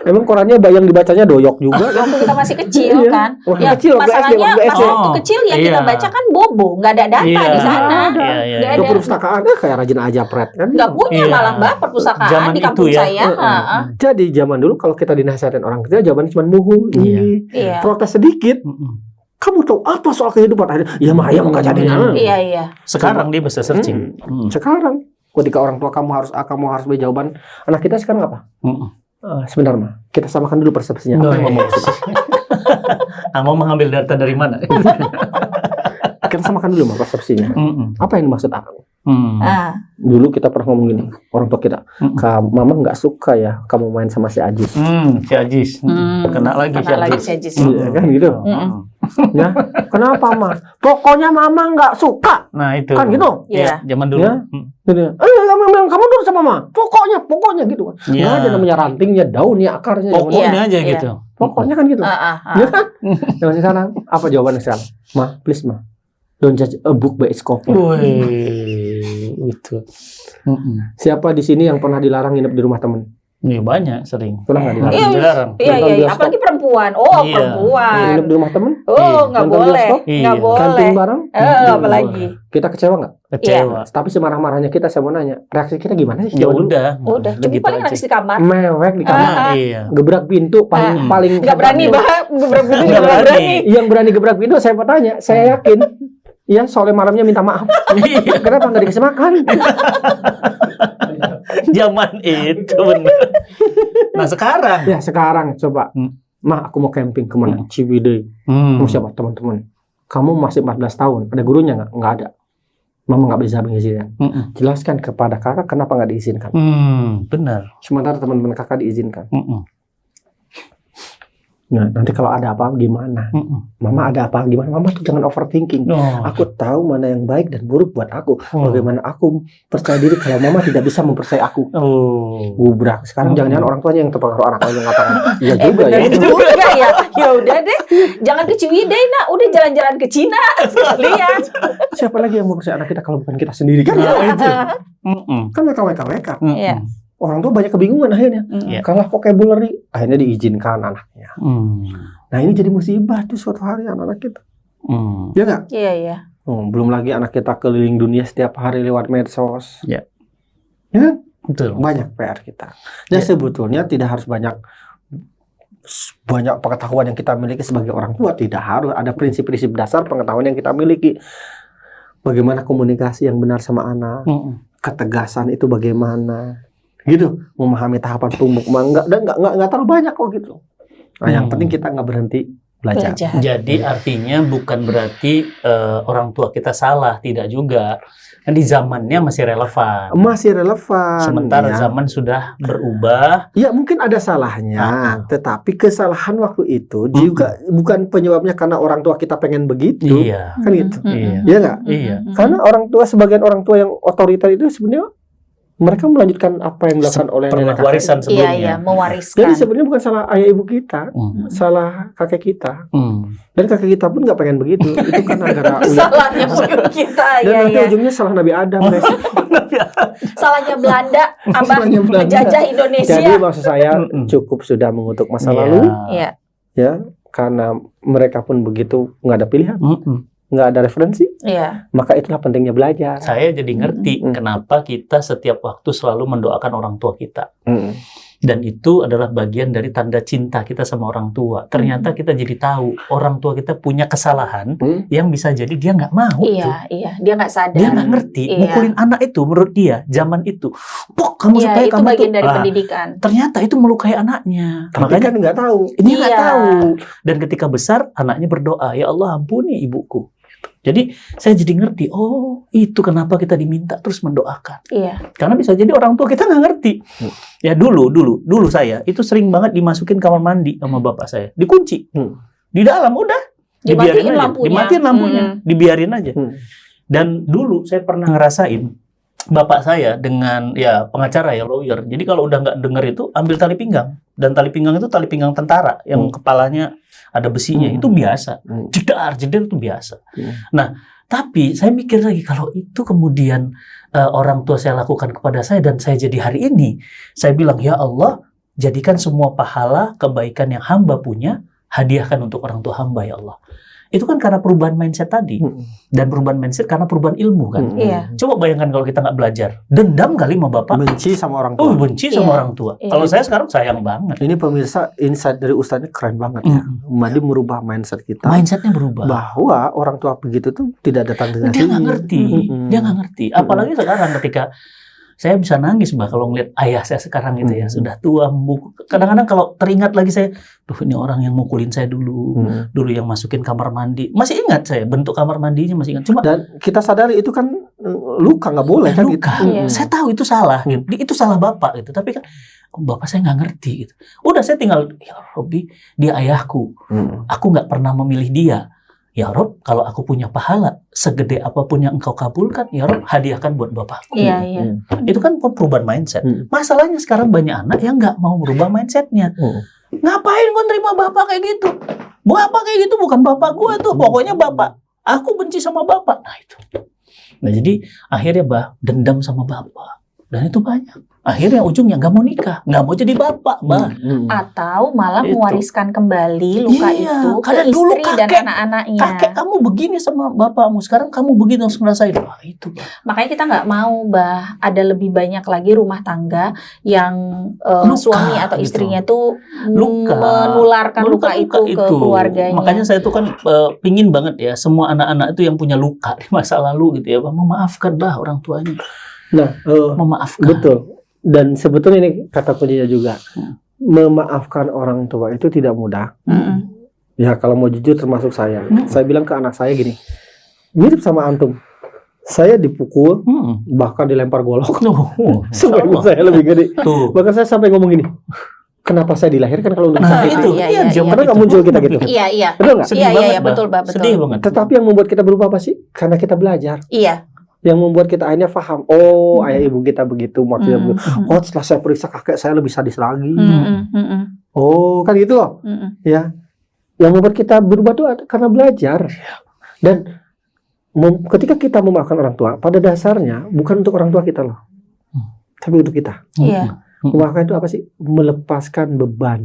Speaker 1: Emang korannya yang dibacanya doyok juga.
Speaker 3: Waktu kita masih kecil
Speaker 1: Iya.
Speaker 3: kan.
Speaker 1: Waktu
Speaker 3: Ya,
Speaker 1: kecil, waktu
Speaker 3: masalahnya
Speaker 1: SD, waktu
Speaker 3: pas
Speaker 1: SD.
Speaker 3: waktu kecil yang kita
Speaker 2: Iya.
Speaker 3: baca kan bobo, nggak ada data
Speaker 2: Iya.
Speaker 3: di sana.
Speaker 2: Iya.
Speaker 3: Nggak
Speaker 1: Ke
Speaker 3: ada.
Speaker 1: perpustakaan kayak rajin aja pret kan.
Speaker 3: Nggak punya
Speaker 2: Iya.
Speaker 3: malah Mbak perpustakaan
Speaker 2: Zaman
Speaker 3: di
Speaker 2: itu
Speaker 3: kampung
Speaker 2: ya.
Speaker 3: saya. Heeh.
Speaker 1: Jadi zaman dulu kalau kita dinasihatin orang kecil jawabannya cuma muhu.
Speaker 3: Iya.
Speaker 1: Protes sedikit. Kamu tahu apa soal kehidupan? Akhirnya, ya mah ayam nggak jadi.
Speaker 3: Iya, iya.
Speaker 2: Sekarang dia bisa searching.
Speaker 1: Sekarang ketika orang tua kamu harus A, kamu harus B, jawaban anak kita sekarang apa? Sebentar mah, kita samakan dulu persepsinya. Apa yang mau maksud?
Speaker 2: Mau mengambil data dari mana?
Speaker 1: Kita samakan dulu mah persepsinya. Apa yang dimaksud akang? Dulu kita pernah ngomong gini, orang tua kita, mama nggak suka ya kamu main sama si Ajis.
Speaker 2: Si Ajis. Kena lagi si Ajis.
Speaker 1: Iya kan gitu. Ya, kenapa mah? Pokoknya mama nggak suka.
Speaker 2: Nah itu.
Speaker 1: Kan gitu.
Speaker 2: Ya, zaman dulu.
Speaker 1: Ya. Gitu. Kamu nurut sama mama. Pokoknya gitu. Nggak ada namanya rantingnya, daunnya, akarnya.
Speaker 2: Pokoknya aja gitu.
Speaker 1: Pokoknya kan gitu. Ya kan? Yang sekarang apa jawabannya sekarang? Ma, please ma. Don't judge a book by its cover.
Speaker 2: Itu.
Speaker 1: Siapa di sini yang pernah dilarang nginep di rumah temen?
Speaker 2: Iya banyak, sering.
Speaker 1: Pernah nggak dilarang?
Speaker 2: Jarang.
Speaker 3: Iya. Apalagi perempuan. Perempuan.
Speaker 1: Nginep di rumah temen?
Speaker 3: Nggak boleh. Nggak boleh.
Speaker 1: Camping bareng?
Speaker 3: Apalagi.
Speaker 1: Kita kecewa nggak?
Speaker 2: Kecewa.
Speaker 1: Tapi semarah-marahnya kita, saya mau nanya, reaksi kita gimana sih?
Speaker 2: Ya udah.
Speaker 3: Cuma paling nangis di kamar.
Speaker 1: Mewek di kamar.
Speaker 2: Iya.
Speaker 1: Gebrak pintu paling
Speaker 3: Nggak berani gebrak pintu. Nggak berani.
Speaker 1: Yang berani gebrak pintu saya mau tanya, saya yakin. Iya, soalnya malamnya minta maaf. Kenapa nggak dikasih makan?
Speaker 2: Zaman itu benar. Nah sekarang.
Speaker 1: Ya sekarang coba. Ma, aku mau camping kemana? Ciwidey. Mau siapa teman-teman? Kamu masih 14 tahun. Ada gurunya nggak? Nggak ada. Mama nggak bisa mengizinkan. Jelaskan kepada kakak kenapa nggak diizinkan.
Speaker 2: Benar.
Speaker 1: Sementara teman-teman kakak diizinkan. Nah, nanti kalau ada apa gimana? Mama ada apa gimana? Mama tuh jangan overthinking. Aku tahu mana yang baik dan buruk buat aku. Bagaimana aku percaya diri kalau mama tidak bisa mempercayai aku. Gubrak. Sekarang jangan-jangan orang tuanya yang terpengaruh anak yang mengatakan. Iya juga ya.
Speaker 3: Juga ya. Ya udah deh. Jangan ke Ciwidey nak. Udah jalan-jalan ke Cina. Lihat.
Speaker 1: Siapa lagi yang mau percaya anak kita kalau bukan kita sendiri kan? Kan WK.
Speaker 3: Iya.
Speaker 1: Orang tua banyak kebingungan akhirnya. Kalah vocabulary, akhirnya diizinkan anaknya. Nah ini jadi musibah tuh suatu hari anak-anak kita. Ya nggak?
Speaker 3: Iya.
Speaker 1: Belum lagi anak kita keliling dunia setiap hari lewat medsos.
Speaker 2: Ya.
Speaker 1: Ya,
Speaker 2: betul.
Speaker 1: Banyak PR kita. Dan sebetulnya tidak harus banyak pengetahuan yang kita miliki sebagai orang tua. Tidak harus ada prinsip-prinsip dasar pengetahuan yang kita miliki. Bagaimana komunikasi yang benar sama anak, ketegasan itu bagaimana. Gitu, memahami tahapan tumbuh kembang nggak terlalu banyak kok gitu. Nah, yang penting kita nggak berhenti belajar.
Speaker 2: Jadi artinya bukan berarti orang tua kita salah, tidak juga. Kan di zamannya masih relevan.
Speaker 1: Masih relevan.
Speaker 2: Sementara zaman sudah berubah.
Speaker 1: Ya mungkin ada salahnya, tetapi kesalahan waktu itu juga bukan penyebabnya karena orang tua kita pengen begitu.
Speaker 2: Iya.
Speaker 1: Kan gitu.
Speaker 2: Iya
Speaker 1: nggak?
Speaker 2: Iya.
Speaker 1: Karena sebagian orang tua yang otoriter itu sebenarnya mereka melanjutkan apa yang dilakukan oleh nenek
Speaker 2: warisan sebelumnya.
Speaker 3: Iya, mewariskan.
Speaker 1: Jadi sebenarnya bukan salah ayah ibu kita, salah kakek kita. Dan kakek kita pun nggak pengen begitu. Itu kan negara
Speaker 3: salahnya ibu kita.
Speaker 1: Dan nanti ujungnya salah Nabi Adam.
Speaker 3: Salahnya Belanda,
Speaker 1: Salahnya Belanda.
Speaker 3: menjajah Indonesia.
Speaker 1: Jadi maksud saya cukup sudah mengutuk masa lalu.
Speaker 3: Iya.
Speaker 1: Ya, karena mereka pun begitu nggak ada pilihan. Nggak ada referensi, maka itulah pentingnya belajar.
Speaker 2: Saya jadi ngerti kenapa kita setiap waktu selalu mendoakan orang tua kita. Dan itu adalah bagian dari tanda cinta kita sama orang tua. Ternyata kita jadi tahu orang tua kita punya kesalahan yang bisa jadi dia nggak mau.
Speaker 3: Iya, dia nggak sadar.
Speaker 2: Dia nggak ngerti. Mukulin anak itu menurut dia zaman itu. Pok, kamu supaya
Speaker 3: itu
Speaker 2: kamu
Speaker 3: bagian
Speaker 2: tuh,
Speaker 3: dari pendidikan.
Speaker 2: Ternyata itu melukai anaknya.
Speaker 1: Tapi kan nggak tahu.
Speaker 2: Ini nggak tahu. Dan ketika besar anaknya berdoa, ya Allah ampuni ibuku. Jadi saya jadi ngerti, oh itu kenapa kita diminta terus mendoakan.
Speaker 3: Iya.
Speaker 2: Karena bisa jadi orang tua kita nggak ngerti. Ya dulu saya itu sering banget dimasukin kamar mandi sama bapak saya, dikunci di dalam, udah dibiarin aja, dimatiin lampunya, dibiarin aja. Dan dulu saya pernah ngerasain bapak saya dengan ya pengacara ya lawyer. Jadi kalau udah nggak denger itu ambil tali pinggang, dan tali pinggang itu tali pinggang tentara yang kepalanya ada besinya, itu biasa. Jedar itu biasa. Nah, tapi saya mikir lagi kalau itu kemudian orang tua saya lakukan kepada saya dan saya jadi hari ini, saya bilang ya Allah, jadikan semua pahala kebaikan yang hamba punya, hadiahkan untuk orang tua hamba ya Allah. Itu kan karena perubahan mindset tadi. Dan perubahan mindset karena perubahan ilmu kan. Coba bayangkan kalau kita nggak belajar. Dendam kali sama bapak.
Speaker 1: Benci sama orang tua.
Speaker 2: Benci sama orang tua. Kalau saya sekarang sayang banget.
Speaker 1: Ini pemirsa, insight dari Ustadznya keren banget ya. Madi merubah mindset kita.
Speaker 2: Mindsetnya berubah.
Speaker 1: Bahwa orang tua begitu tuh tidak datang dengan
Speaker 2: Dia nggak ngerti. Dia nggak ngerti. Apalagi sekarang ketika saya bisa nangis Mbak kalau ngeliat ayah saya sekarang gitu ya, sudah tua. Kadang-kadang kalau teringat lagi saya, tuh ini orang yang mukulin saya dulu, dulu yang masukin kamar mandi. Masih ingat saya, bentuk kamar mandinya masih ingat. Cuma
Speaker 1: dan kita sadari itu kan luka, nggak boleh kan
Speaker 2: luka.
Speaker 1: gitu.
Speaker 2: Saya tahu itu salah, gitu. Itu salah bapak gitu. Tapi kan bapak saya nggak ngerti gitu. Udah saya tinggal, ya Robi, dia ayahku. Aku nggak pernah memilih dia. Ya Rob, kalau aku punya pahala segede apapun yang engkau kabulkan, ya Rob, hadiahkan buat bapakku.
Speaker 3: Iya.
Speaker 2: Itu kan perubahan mindset. Masalahnya sekarang banyak anak yang nggak mau merubah mindsetnya. Ngapain kau terima bapak kayak gitu? Bapak kayak gitu bukan bapak gua tuh. Pokoknya bapak. Aku benci sama bapak. Nah itu. Nah jadi akhirnya dendam sama bapak. Dan itu banyak. Akhirnya ujungnya nggak mau nikah, nggak mau jadi bapak,
Speaker 3: Atau malah mewariskan kembali luka itu ke
Speaker 2: dulu
Speaker 3: istri dan anak-anaknya.
Speaker 2: Kakek kamu begini sama bapakmu, sekarang kamu begini harus ngerasain. Wah, itu,
Speaker 3: Makanya kita nggak mau, ada lebih banyak lagi rumah tangga yang suami atau istrinya tuh menularkan luka itu ke keluarganya.
Speaker 2: Makanya saya tuh kan pingin banget ya semua anak-anak itu yang punya luka di masa lalu gitu ya, memaafkan orang tuanya.
Speaker 1: Nah,
Speaker 2: memaafkan.
Speaker 1: Betul. Dan sebetulnya ini kata kuncinya juga, memaafkan orang tua itu tidak mudah. Ya kalau mau jujur termasuk saya. Saya bilang ke anak saya gini, mirip sama antum. Saya dipukul, bahkan dilempar golok. Supaya saya lebih gede. Bahkan saya sampai ngomong gini, kenapa saya dilahirkan kalau lebih sakit? Karena nggak muncul kita gitu.
Speaker 3: Iya.
Speaker 1: Betul nggak?
Speaker 3: Iya, betul.
Speaker 2: Sedih banget.
Speaker 1: Tetapi yang membuat kita berubah apa sih? Karena kita belajar.
Speaker 3: Iya.
Speaker 1: Yang membuat kita akhirnya paham, ayah ibu kita begitu, maksudnya begitu. Setelah saya periksa kakek saya lebih sadis lagi. Kan gitu loh. Ya. Yang membuat kita berubah itu karena belajar. Dan ketika kita memaafkan orang tua, pada dasarnya bukan untuk orang tua kita loh. Tapi untuk kita.
Speaker 3: Iya.
Speaker 1: Memaafkan itu apa sih? Melepaskan beban.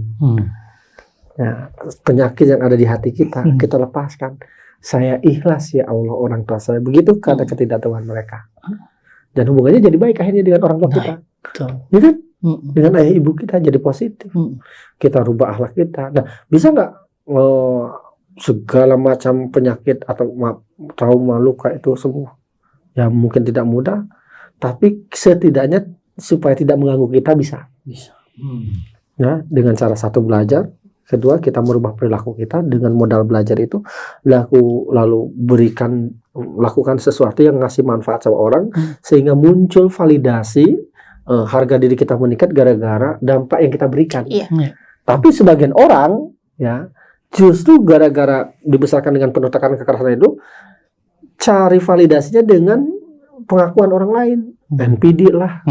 Speaker 1: Ya, penyakit yang ada di hati kita, kita lepaskan. Saya ikhlas ya Allah orang tua saya. Begitu kata ketidaktahuan mereka. Dan hubungannya jadi baik akhirnya dengan orang tua kita. Ya kan? Dengan ayah ibu kita jadi positif. Kita rubah akhlak kita. Nah, bisa nggak segala macam penyakit atau trauma luka itu sembuh? Ya mungkin tidak mudah. Tapi setidaknya supaya tidak mengganggu kita bisa. Nah, dengan cara satu belajar. Kedua, kita merubah perilaku kita dengan modal belajar itu, lalu lakukan sesuatu yang ngasih manfaat sama orang, sehingga muncul validasi harga diri kita meningkat gara-gara dampak yang kita berikan. Tapi sebagian orang, ya, justru gara-gara dibesarkan dengan penuh tekanan kekerasan itu, cari validasinya dengan pengakuan orang lain, NPD lah,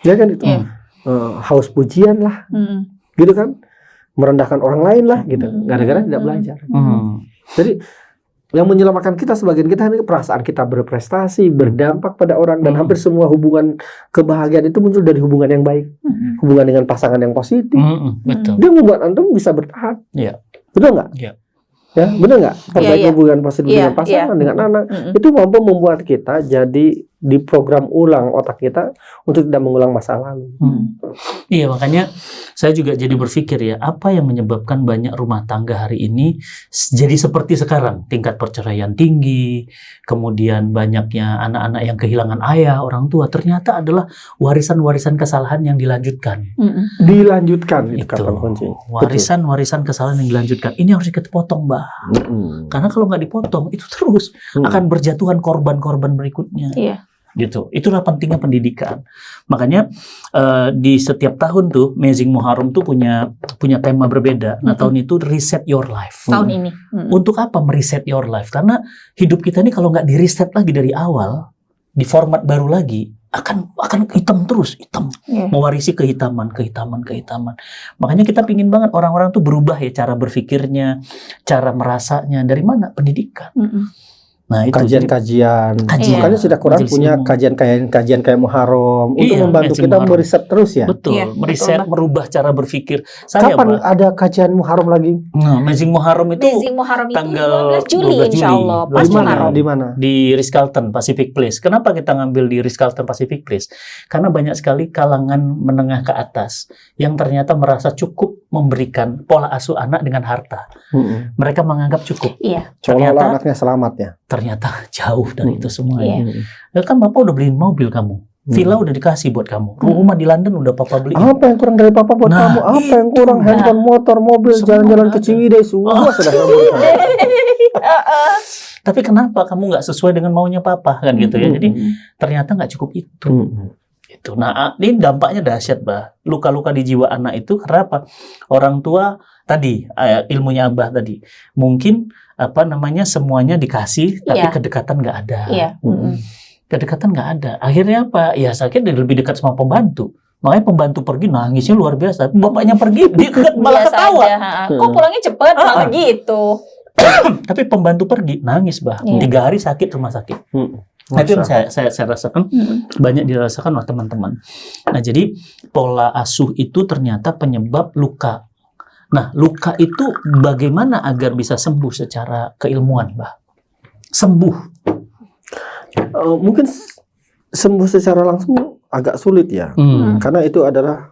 Speaker 1: ya kan itu, haus pujian lah, gitu kan. Merendahkan orang lain lah gitu, gara-gara tidak belajar. Jadi yang menyelamatkan kita sebagian kita ini perasaan kita berprestasi, berdampak pada orang, dan hampir semua hubungan kebahagiaan itu muncul dari hubungan yang baik, hubungan dengan pasangan yang positif. Dia membuat antum bisa bertahan. Betul nggak? Ya, benar nggak? Perbaiki hubungan positif dengan pasangan, dengan anak, itu mampu membuat kita jadi diprogram ulang otak kita untuk tidak mengulang masa lalu.
Speaker 2: Iya, makanya saya juga jadi berpikir ya, apa yang menyebabkan banyak rumah tangga hari ini jadi seperti sekarang, tingkat perceraian tinggi, kemudian banyaknya anak-anak yang kehilangan ayah, orang tua, ternyata adalah warisan-warisan kesalahan yang dilanjutkan.
Speaker 1: Dilanjutkan itu kata kunci.
Speaker 2: Warisan-warisan kesalahan yang dilanjutkan. Ini harus kita potong, Mbak. Karena kalau nggak dipotong, itu terus akan berjatuhan korban-korban berikutnya. Gitu. Itulah pentingnya pendidikan. Makanya di setiap tahun tuh Amazing Muharram tuh punya tema berbeda. Nah, tahun itu reset your life.
Speaker 3: Tahun ini.
Speaker 2: Untuk apa mereset your life? Karena hidup kita ini kalau nggak di reset lagi dari awal, di format baru lagi akan hitam terus, hitam. Mewarisi kehitaman. Makanya kita pingin banget orang-orang tuh berubah ya cara berpikirnya, cara merasanya. Dari mana? Pendidikan. Nah, itu
Speaker 1: kajian. Makanya sudah Quran punya kajian kayak Muharram untuk membantu kita meriset terus ya.
Speaker 2: Betul, meriset, merubah cara berpikir.
Speaker 1: Kapan ada kajian Muharram lagi?
Speaker 2: Nah, Amazing Muharram itu tanggal
Speaker 3: 12 Juli insyaallah. Pas Muharram.
Speaker 1: Di mana?
Speaker 2: Di Ritz-Carlton Pacific Place. Kenapa kita ngambil di Ritz-Carlton Pacific Place? Karena banyak sekali kalangan menengah ke atas yang ternyata merasa cukup memberikan pola asuh anak dengan harta. Mereka menganggap cukup.
Speaker 3: Iya.
Speaker 1: Ternyata anaknya selamat ya.
Speaker 2: Ternyata jauh dari itu semuanya. Kan Bapak udah beliin mobil kamu, villa udah dikasih buat kamu, rumah di London udah Papa beli.
Speaker 1: Apa yang kurang dari Papa buat kamu? Apa yang kurang? Handphone, motor, mobil, jalan-jalan ke Ciwidey, semua sudah kamu.
Speaker 2: Tapi kenapa kamu nggak sesuai dengan maunya Papa kan gitu ya? Jadi ternyata nggak cukup itu. Itu. Nah, ini dampaknya dahsyat, Bah. Luka-luka di jiwa anak itu karena apa? Orang tua tadi ilmunya Abah tadi mungkin semuanya dikasih tapi kedekatan nggak ada. Kedekatan nggak ada. Akhirnya apa? Ya sakit lebih dekat sama pembantu. Makanya pembantu pergi nangisnya luar biasa. Bapaknya pergi dia malah ketawa.
Speaker 3: Kok pulangnya cepet malah gitu.
Speaker 2: Tapi pembantu pergi nangis, Bah. 3 hari sakit rumah sakit. Nah, itu yang saya rasakan banyak dirasakan oleh teman-teman. Nah, jadi pola asuh itu ternyata penyebab luka. Nah, luka itu bagaimana agar bisa sembuh secara keilmuan, Bah? Sembuh.
Speaker 1: Mungkin sembuh secara langsung agak sulit ya. Karena itu adalah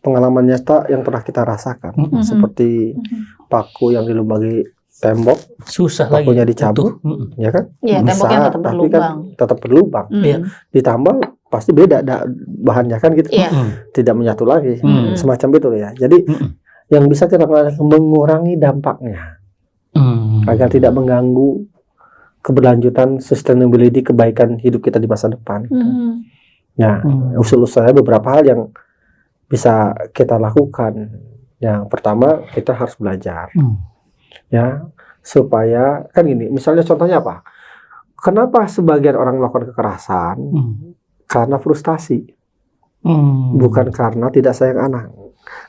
Speaker 1: pengalaman nyata yang pernah kita rasakan. Seperti paku yang dilubagi tembok,
Speaker 2: susah
Speaker 1: pakunya
Speaker 2: lagi
Speaker 1: dicabut, ya kan?
Speaker 3: Iya, temboknya tetap
Speaker 1: tapi
Speaker 3: berlubang.
Speaker 1: kan tetap berlubang. Ditambal pasti beda bahannya kan gitu. Tidak menyatu lagi. Semacam itu ya. Jadi yang bisa kita lakukan mengurangi dampaknya agar tidak mengganggu keberlanjutan sustainability kebaikan hidup kita di masa depan. Ya, usul-usulnya beberapa hal yang bisa kita lakukan. Yang pertama kita harus belajar, ya, supaya kan gini. Misalnya contohnya apa? Kenapa sebagian orang melakukan kekerasan? Karena frustasi, bukan karena tidak sayang anak.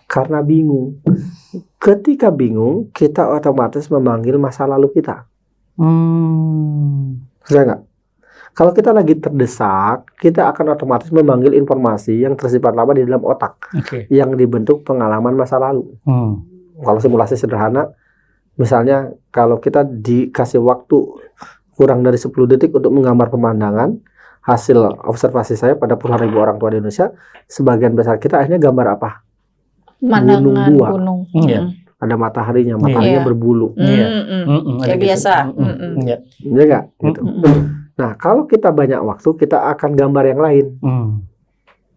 Speaker 1: Karena bingung. Ketika bingung, kita otomatis memanggil masa lalu kita. Sudah nggak? Kalau kita lagi terdesak, kita akan otomatis memanggil informasi yang tersimpan lama di dalam otak, yang dibentuk pengalaman masa lalu. Kalau simulasi sederhana, misalnya kalau kita dikasih waktu kurang dari 10 detik untuk menggambar pemandangan, hasil observasi saya pada puluhan ribu orang tua di Indonesia, sebagian besar kita akhirnya gambar apa? Gunung. Ada mataharinya berbulu.
Speaker 3: Kayak biasa.
Speaker 1: Ya nggak? Gitu. Nah, kalau kita banyak waktu, kita akan gambar yang lain.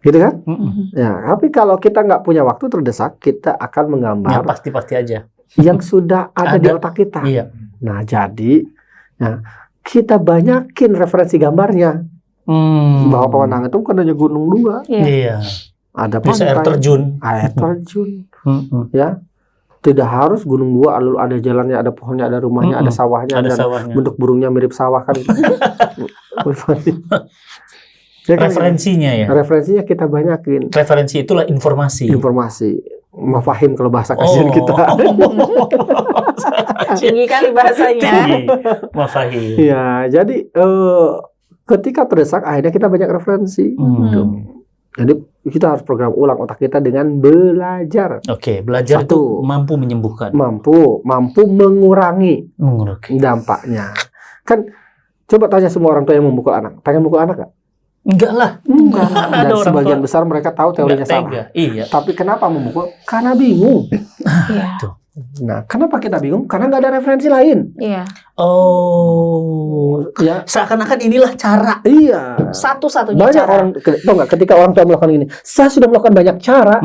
Speaker 1: Gitu kan? Ya, tapi kalau kita nggak punya waktu terdesak, kita akan menggambar
Speaker 2: pasti aja
Speaker 1: yang sudah ada di otak kita. Nah, jadi kita banyakin referensi gambarnya. Bahwa pemandangan itu bukan hanya gunung 2. Ada pantai, air terjun, ya. Tidak harus gunung 2 lalu ada jalannya, ada pohonnya, ada rumahnya, ada sawahnya, ada bentuk burungnya mirip sawah kan.
Speaker 2: Referensinya ya.
Speaker 1: Referensinya kita banyakin.
Speaker 2: Referensi itulah informasi.
Speaker 1: Mafahim kalau bahasa kajian kita.
Speaker 3: Tinggi kali bahasanya.
Speaker 2: Mafahim.
Speaker 1: Ya, jadi ketika terdesak akhirnya kita banyak referensi. Jadi kita harus program ulang otak kita dengan belajar.
Speaker 2: Belajar itu mampu menyembuhkan.
Speaker 1: Mampu mengurangi dampaknya. Kan coba tanya semua orang tua yang memukul anak. Pengen mukul anak gak?
Speaker 2: Enggak lah.
Speaker 1: Dan sebagian besar mereka tahu teorinya salah. Tapi kenapa memukul? Karena bingung. Nah, kenapa kita bingung? Karena nggak ada referensi lain. Ya.
Speaker 2: Seakan-akan inilah cara.
Speaker 3: Satu-satunya
Speaker 1: banyak
Speaker 3: cara.
Speaker 1: Orang, tau nggak? Ketika orang tua melakukan ini, saya sudah melakukan banyak cara.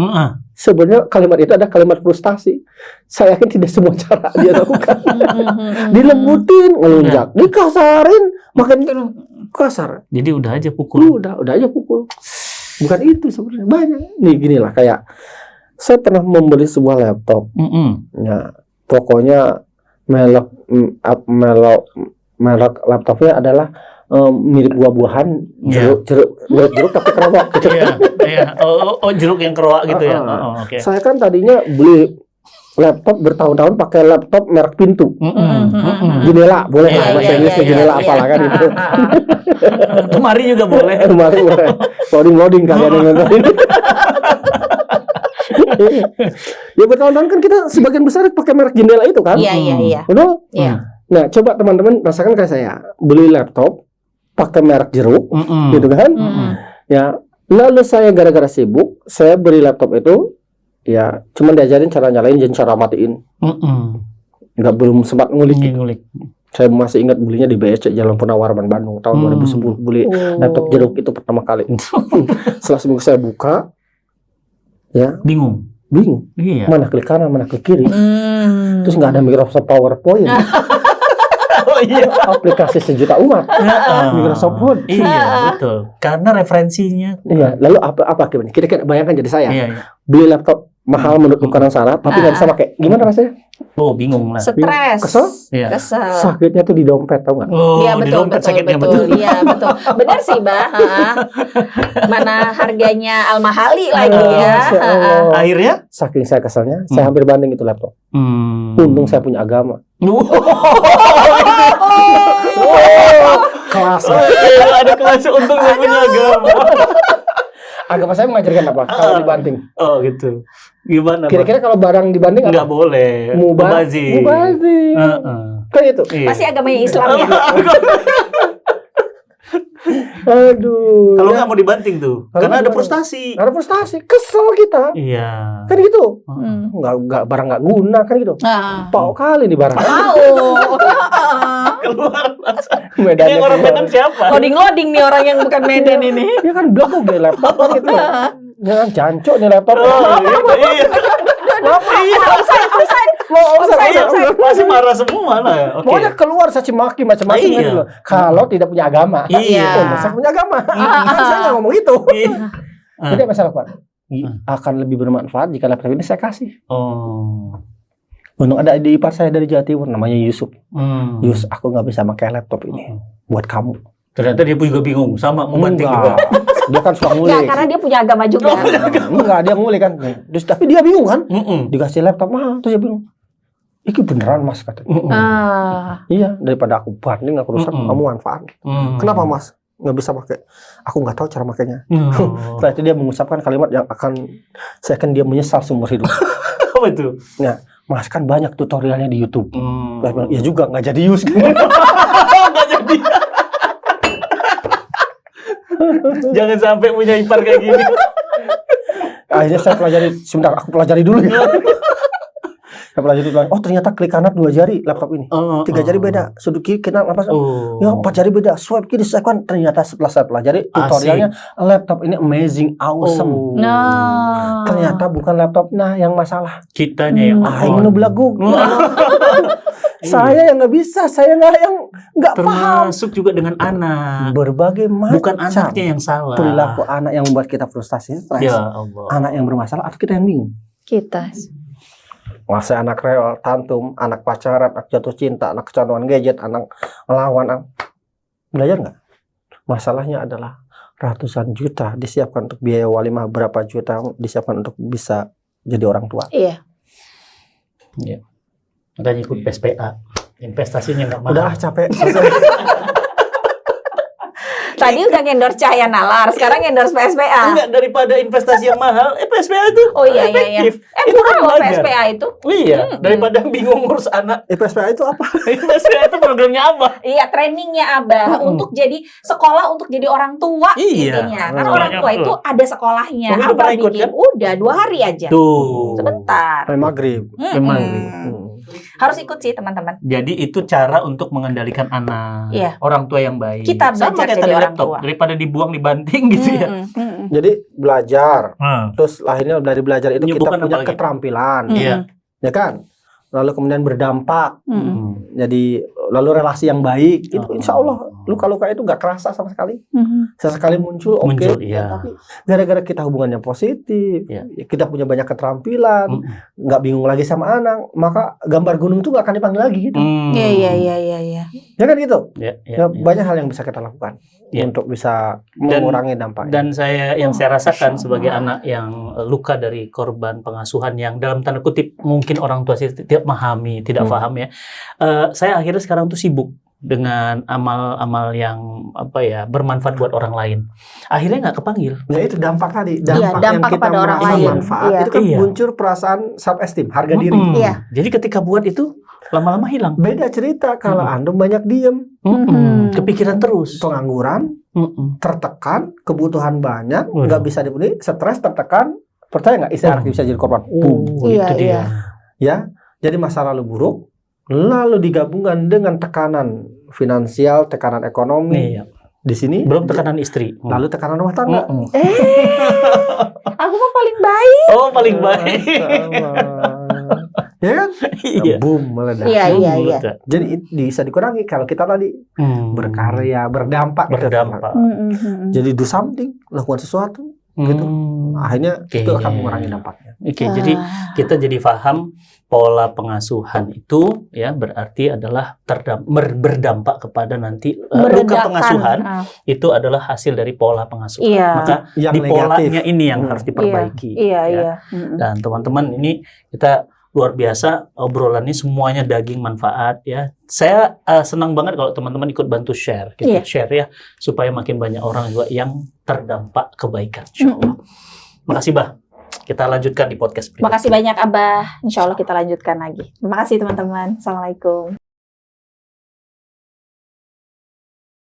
Speaker 1: Sebenarnya kalimat itu ada kalimat frustasi. Saya yakin tidak semua cara dia lakukan. Dilembutin, ngelunjak, dikasarin, makin kasar.
Speaker 2: Jadi udah aja pukul.
Speaker 1: Udah aja pukul. Bukan itu sebenarnya. Banyak. Nih ginilah kayak saya pernah membeli sebuah laptop. Ya, pokoknya melok merek laptopnya adalah mirip buah-buahan, jeruk tapi keroak gitu.
Speaker 2: Iya. Oh, jeruk yang keroak gitu ya. Okay.
Speaker 1: Saya kan tadinya beli laptop bertahun-tahun pakai laptop merek Pintu. Jendela boleh lah, bahasa Inggrisnya jendela apalah kan itu.
Speaker 2: Lemari juga boleh.
Speaker 1: Lemari boleh. Loading kalian yang nonton. Ya bertahun-tahun kan kita sebagian besar pakai merek jendela itu kan.
Speaker 3: Iya.
Speaker 1: Betul?
Speaker 3: Iya.
Speaker 1: Nah, coba teman-teman rasakan kayak saya, beli laptop pakai merek jeruk, gitu kan? Ya, lalu saya gara-gara sibuk, saya beli laptop itu, ya, cuma diajarin cara nyalain dan cara matiin. Belum sempat ngulik. Saya masih ingat belinya di BSC Jalan Purnawaraman Bandung tahun 2010, beli laptop jeruk itu pertama kali. Setelah seminggu saya buka, ya,
Speaker 2: bingung. Iya.
Speaker 1: Mana klik kanan, mana klik kiri. Terus nggak ada Microsoft PowerPoint.
Speaker 2: Oh iya,
Speaker 1: aplikasi sejuta umat. Microsoft Word.
Speaker 2: Iya, betul. Karena referensinya.
Speaker 1: Iya, lalu apa gimana? Kira-kira bayangkan jadi saya.
Speaker 2: Iya.
Speaker 1: Beli laptop mahal menurut bukan syarat, tapi nggak bisa pakai. Gimana rasanya?
Speaker 2: Oh, bingung lah.
Speaker 3: Stres.
Speaker 1: Kesel?
Speaker 2: Iya.
Speaker 3: Kesel.
Speaker 1: Sakitnya tuh di dompet, tau nggak?
Speaker 2: Oh,
Speaker 3: Iya,
Speaker 2: di dompet sakitnya betul.
Speaker 3: Iya, betul. Benar sih, Bah. Mana harganya al-mahali lagi ya.
Speaker 2: Akhirnya
Speaker 1: saking saya keselnya, saya hampir banding itu laptop. Untung saya punya agama. Kelas.
Speaker 2: Ada kelas untung saya punya agama.
Speaker 1: Agama saya mengajarkan apa? Kalau dibanting.
Speaker 2: Oh gitu. Gimana?
Speaker 1: Kira-kira kalau barang dibanding apa?
Speaker 2: Nggak boleh.
Speaker 1: Mubazir. Kan itu.
Speaker 3: Pasti agamanya Islam ya.
Speaker 1: Aduh.
Speaker 2: Kalau nggak mau dibanting tuh, karena ada frustasi.
Speaker 1: Ada frustasi, kesel kita.
Speaker 2: Iya.
Speaker 1: Kan gitu. Nggak barang nggak guna kan gitu. Pau kali nih barang.
Speaker 2: Keluar.
Speaker 1: Medan.
Speaker 2: Ini orang Medan siapa?
Speaker 3: Loading nih orang yang bukan Medan ini.
Speaker 1: Ya kan belakang gue laptop kan gitu. Ya kan jancok nih laptop.
Speaker 2: Iya.
Speaker 3: Offside.
Speaker 2: Masih marah semua lah ya.
Speaker 1: Pokoknya keluar caci maki macam-macam gitu. Kalau tidak punya agama.
Speaker 2: Iya.
Speaker 1: Saya punya agama. Saya nggak ngomong itu. Jadi apa saya lakukan? Akan lebih bermanfaat jika laptop ini saya kasih. Untung ada adik ipar saya dari Jawa Timur namanya Yusuf. Yus, aku nggak bisa pakai laptop ini buat kamu.
Speaker 2: Ternyata dia juga bingung sama mau banting juga.
Speaker 1: Dia kan suka ngulik.
Speaker 3: Karena dia punya agama juga.
Speaker 1: Enggak, dia ngulik kan. Terus tapi dia bingung kan? Dikasih laptop mahal, terus dia bingung. Iki beneran Mas katanya. Iya, daripada aku banding aku rusak, kamu manfaat. Kenapa Mas? Nggak bisa pakai. Aku nggak tahu cara makainya. Setelah itu dia mengucapkan kalimat yang saya akan dia menyesal seumur hidup.
Speaker 2: Apa itu?
Speaker 1: Nah, Mas kan banyak tutorialnya di YouTube. Saya bilang, ya juga nggak jadi use.
Speaker 2: Nggak jadi. Jangan sampai punya ipar kayak gini.
Speaker 1: Akhirnya saya pelajari. Sebentar, aku pelajari dulu ya. Saya pelajari dulu. Oh ternyata klik kanan 2 jari laptop ini. 3 jari beda. Sudut kiri kanan apa? Ya 4 jari beda. Swipe kiri swipe kanan. Ternyata setelah saya pelajari tutorialnya, laptop ini amazing, awesome. Ternyata bukan laptopnya yang masalah.
Speaker 2: Kitanya yang
Speaker 1: ini belagu. Saya yang nggak bisa, saya yang nggak paham.
Speaker 2: Termasuk juga dengan anak.
Speaker 1: Berbagai macam.
Speaker 2: Bukan anaknya yang salah.
Speaker 1: Perilaku anak yang membuat kita frustasi, stres.
Speaker 2: Ya Allah.
Speaker 1: Anak yang bermasalah atau kita yang bingung?
Speaker 3: Kita.
Speaker 1: Masa anak rewel, tantum, anak pacaran, anak jatuh cinta, anak kecanduan gadget, anak melawan. Belajar nggak? Masalahnya adalah ratusan juta disiapkan untuk biaya walimah, berapa juta disiapkan untuk bisa jadi orang tua.
Speaker 3: Iya.
Speaker 2: Iya. Makanya ikut PSPA. Investasinya nggak mahal.
Speaker 1: Udah capek.
Speaker 3: Tadi udah endorse Cahaya Nalar, sekarang endorse PSPA.
Speaker 2: Enggak, daripada investasi yang mahal, PSPA itu
Speaker 3: Oh iya. Murah loh PSPA itu.
Speaker 2: Iya, daripada bingung ngurus anak.
Speaker 1: PSPA itu apa?
Speaker 2: PSPA itu programnya apa?
Speaker 3: Iya, trainingnya Abah untuk jadi sekolah untuk jadi orang tua.
Speaker 2: Iya.
Speaker 3: Intinya. Karena orang tua itu ada sekolahnya.
Speaker 2: Kamu udah
Speaker 3: Abah
Speaker 2: pernah ikut,
Speaker 3: bikin
Speaker 2: kan?
Speaker 3: Udah 2 hari aja.
Speaker 2: Tuh.
Speaker 3: Sebentar.
Speaker 1: Maghrib.
Speaker 2: Memang.
Speaker 3: Harus ikut sih teman-teman.
Speaker 2: Jadi itu cara untuk mengendalikan anak.
Speaker 3: Iya.
Speaker 2: Orang tua yang baik.
Speaker 3: Kita
Speaker 2: sama
Speaker 3: belajar
Speaker 2: kayak
Speaker 3: jadi
Speaker 2: tadi
Speaker 3: orang
Speaker 2: laptop,
Speaker 3: tua.
Speaker 2: daripada dibuang dibanting gitu ya.
Speaker 1: Jadi belajar. Terus akhirnya dari belajar itu kita
Speaker 2: Menyembuhkan
Speaker 1: punya
Speaker 2: apalagi?
Speaker 1: keterampilan.
Speaker 2: Iya.
Speaker 1: Ya kan? Lalu kemudian berdampak. Jadi lalu relasi yang baik. Itu insya Allah luka-luka itu nggak kerasa sama sekali. Sesekali muncul, oke.
Speaker 2: Iya.
Speaker 1: Tapi gara-gara kita hubungannya positif, kita punya banyak keterampilan, nggak bingung lagi sama anak, maka gambar gunung itu nggak akan dipanggil lagi gitu.
Speaker 3: Iya.
Speaker 1: Ya kan gitu.
Speaker 2: Ya.
Speaker 1: Banyak hal yang bisa kita lakukan untuk bisa mengurangi dampaknya.
Speaker 2: Dan yang saya rasakan sebagai anak yang luka dari korban pengasuhan yang dalam tanda kutip mungkin orang tua saya tidak memahami, tidak paham ya. Saya akhirnya sekarang tuh sibuk dengan amal-amal yang bermanfaat buat orang lain. Akhirnya nggak kepanggil.
Speaker 1: Ya itu dampak tadi, dampak yang kita
Speaker 3: pada orang
Speaker 1: merasa
Speaker 3: lain.
Speaker 1: manfaat itu kan muncul perasaan self esteem, harga diri.
Speaker 2: Jadi ketika buat itu lama-lama hilang.
Speaker 1: Beda cerita kalau antum banyak diem,
Speaker 2: kepikiran terus,
Speaker 1: pengangguran, tertekan, kebutuhan banyak, nggak bisa dipenuhi, stres, tertekan, percaya nggak istri anak bisa jadi korban?
Speaker 2: Itu dia.
Speaker 1: Ya, jadi masa lalu buruk, lalu digabungkan dengan tekanan finansial, tekanan ekonomi. Di sini
Speaker 2: belum tekanan istri,
Speaker 1: lalu tekanan rumah tangga.
Speaker 3: Aku mah paling baik.
Speaker 2: Oh, paling baik.
Speaker 1: Ya kan? Boom, meledak.
Speaker 3: Iya.
Speaker 1: Jadi bisa dikurangi kalau kita tadi berkarya, berdampak. Jadi do something, lakukan sesuatu. Gitu. Akhirnya itu akan mengurangi dampaknya.
Speaker 2: Jadi kita jadi paham pola pengasuhan itu ya berarti adalah berdampak kepada nanti luka pengasuhan itu adalah hasil dari pola pengasuhan. Maka
Speaker 1: yang
Speaker 2: di polanya
Speaker 1: negatif
Speaker 2: ini yang harus diperbaiki.
Speaker 3: Iya.
Speaker 2: Dan teman-teman ini kita luar biasa obrolan ini semuanya daging manfaat ya. Saya senang banget kalau teman-teman ikut bantu share, share ya supaya makin banyak orang juga yang terdampak kebaikan. Insyaallah. Makasih Bah. Kita lanjutkan di podcast berikutnya.
Speaker 3: Makasih banyak Abah. Insyaallah kita lanjutkan lagi. Terima kasih teman-teman. Assalamualaikum.